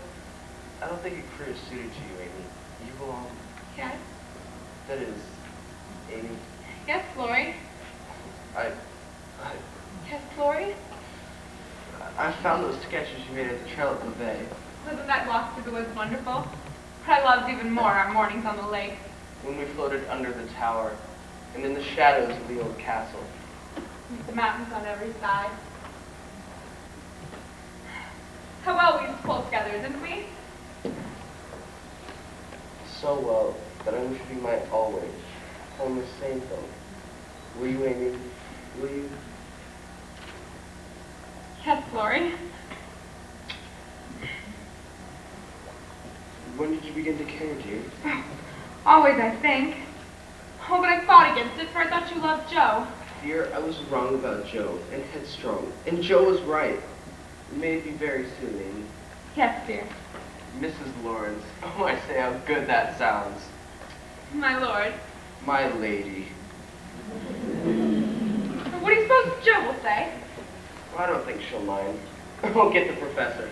I don't think a career suited you, Amy. You belong.
Yes?
That is, Amy.
Yes, Laurie? Yes, Laurie?
I found those sketches you made at the trail at the bay.
Wasn't that walk through the woods wonderful? But I loved even more our mornings on the lake.
When we floated under the tower, and in the shadows of the old castle.
With the mountains on every side. How well we used to pull together, didn't we?
So well that I wish we might always form the same thing. Will you, Amy? Will you?
Yes, Laurie.
When did you begin to care, dear?
Always, I think. Oh, but I fought against it, for I thought you loved Joe.
Dear, I was wrong about Joe, and headstrong. And Joe was right. May it be very soon, Amy.
Yes, dear.
Mrs. Laurence. Oh, I say how good that sounds.
My lord.
My lady.
What do you suppose Joe will say?
Well, I don't think she'll mind. I'll get the professor.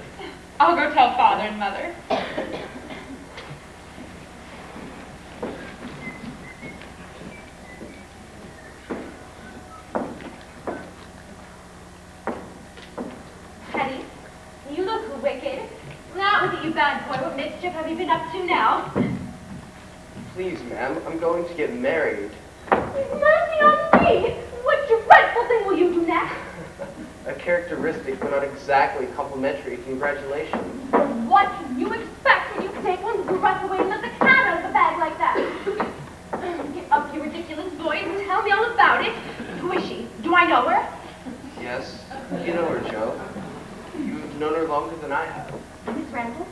I'll go tell father and mother.
Hetty, you look wicked. Now, look at you, bad boy. What mischief have you been up to now?
Please, ma'am, I'm going to get married.
Mercy on me! What dreadful thing will you do next?
A characteristic, but not exactly complimentary congratulations.
What can you expect when you take one's breath away and let the cat out of the bag like that? Get up, you ridiculous boy, and tell me all about it. Who is she? Do I know her?
Yes, you know her, Joe. You've known her longer than I have.
Miss Randall?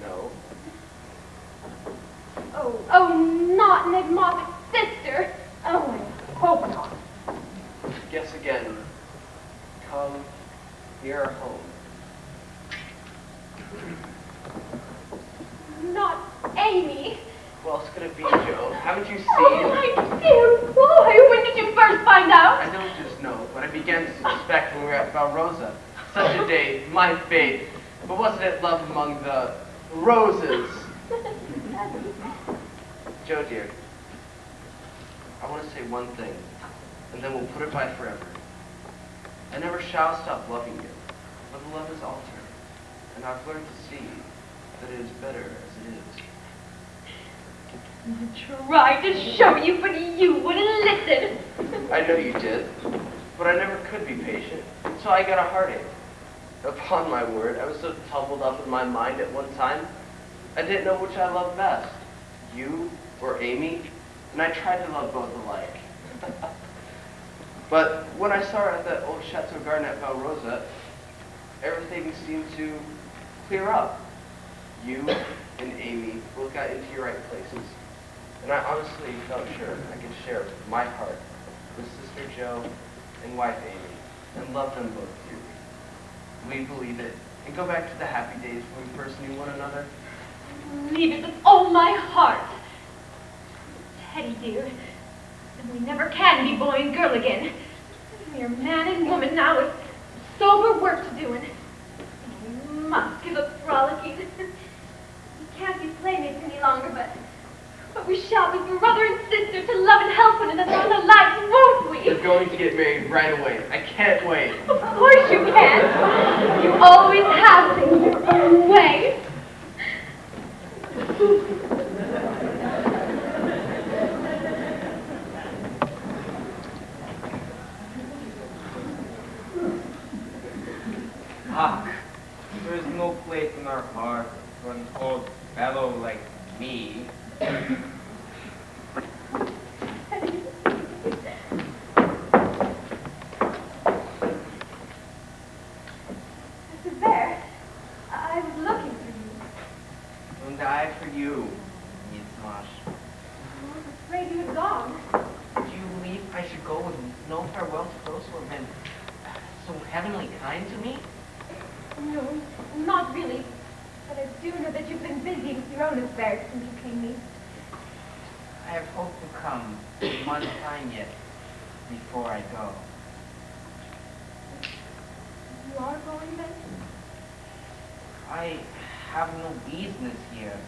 No.
Oh, not Ned Moffat's sister. Oh, I hope not.
Guess again. Come near our home.
Not Amy.
Who else could it be, Joe? Haven't you seen?
Oh, my dear boy, when did you first find out?
I don't just know, but I began to suspect when we were at Valrosa. Such a day, my fate. But wasn't it love among the roses? Joe, dear, I want to say one thing, and then we'll put it by forever. I never shall stop loving you, but the love is altered, and I've learned to see that it is better as it is.
I tried to show you, but you wouldn't listen.
I know you did, but I never could be patient, so I got a heartache. Upon my word, I was so tumbled up in my mind at one time, I didn't know which I loved best, you or Amy, and I tried to love both alike. But when I saw her at that old chateau garden at Valrosa, everything seemed to clear up. You and Amy both got into your right places, and I honestly felt sure I could share my heart with Sister Joe and wife Amy, and love them both dearly. We believe it and go back to the happy days when we first knew one another?
Leave it with all my heart. Teddy, dear, and we never can be boy and girl again. We are man and woman now with sober work to do, and we must give up frolicking. We can't be playmates any longer, but we shall be brother and sister to love and help one another all our lives, won't we?
We're going to get married right away. I can't wait.
Of course you can. You always have things your own way.
Huck, there is no place in our heart for an old fellow like me.
Mr. Bhaer, I was looking for you.
And I for you, Miss Marsh.
I was afraid you had gone.
Do you believe I should go with no farewell to those who have been so heavenly kind to me?
No, not really. But I do know that you've been busy with your own affairs since you came east.
I have hoped to come one time yet before I go.
You are going then?
I have no business here.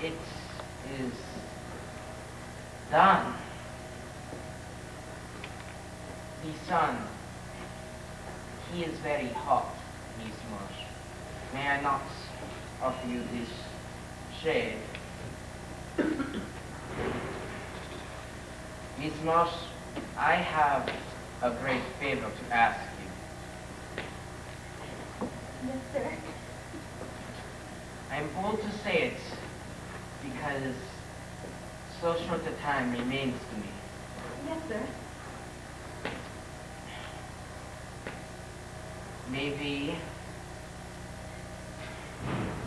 It is done. The sun, he is very hot, Miss Marsh. May I not offer you this shade? Miss Marsh, I have a great favor to ask you.
Yes, sir.
I am bold to say it because so short a time remains to me.
Yes, sir.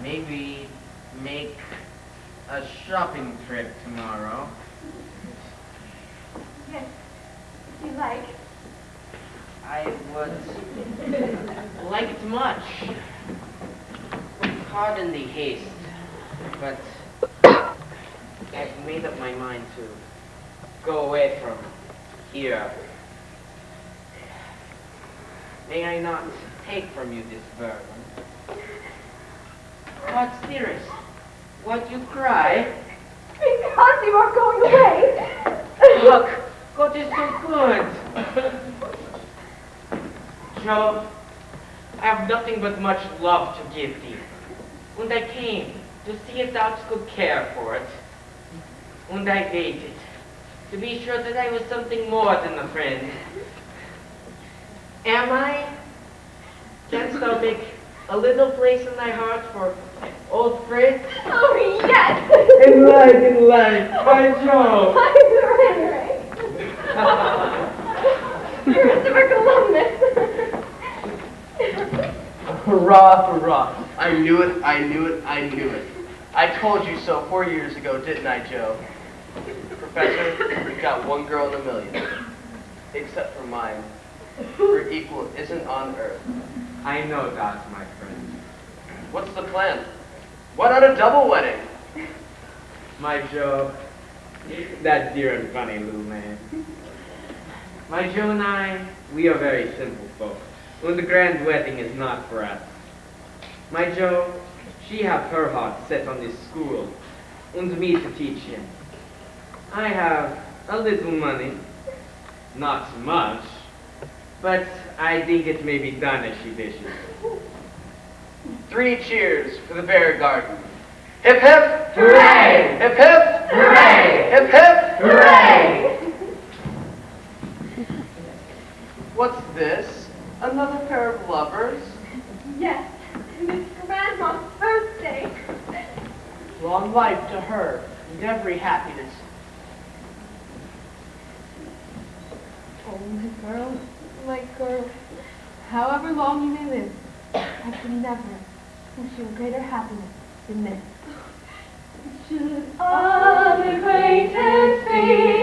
Maybe make a shopping trip tomorrow.
Yes, if you like.
I would like it much. Pardon the haste, but I've made up my mind to go away from here. May I not take from you this burden? What's dearest? What you cry?
Because you are going away.
Look, God is so good. Joe, I have nothing but much love to give thee. And I came to see if thou could care for it. And I waited to be sure that I was something more than a friend. Am I? Canst thou make a little place in thy heart for old Fritz?
Oh, yes.
In life, my Joe.
Christopher Columbus.
Hurrah, hurrah. I knew it, I knew it, I knew it. I told you so 4 years ago, didn't I, Joe? Professor, we've got one girl in a million. Except for mine. Her equal isn't on Earth.
I know that, my friend.
What's the plan? Why not a double wedding?
My Joe, that dear and funny little man. My Joe and I, we are very simple folk. And the grand wedding is not for us. My Joe, she have her heart set on this school, and me to teach him. I have a little money, not much, but I think it may be done as she wishes.
3 cheers for the Bear Garden. Hip hip!
Hooray!
Hip hip!
Hooray!
Hip hip!
Hooray!
What's this? Another pair of lovers?
Yes, and it's Grandma's birthday.
Long life to her, and every happiness.
Oh, my girl, however long you may live, I can never wish you a greater happiness than this.
Should other acquaintance be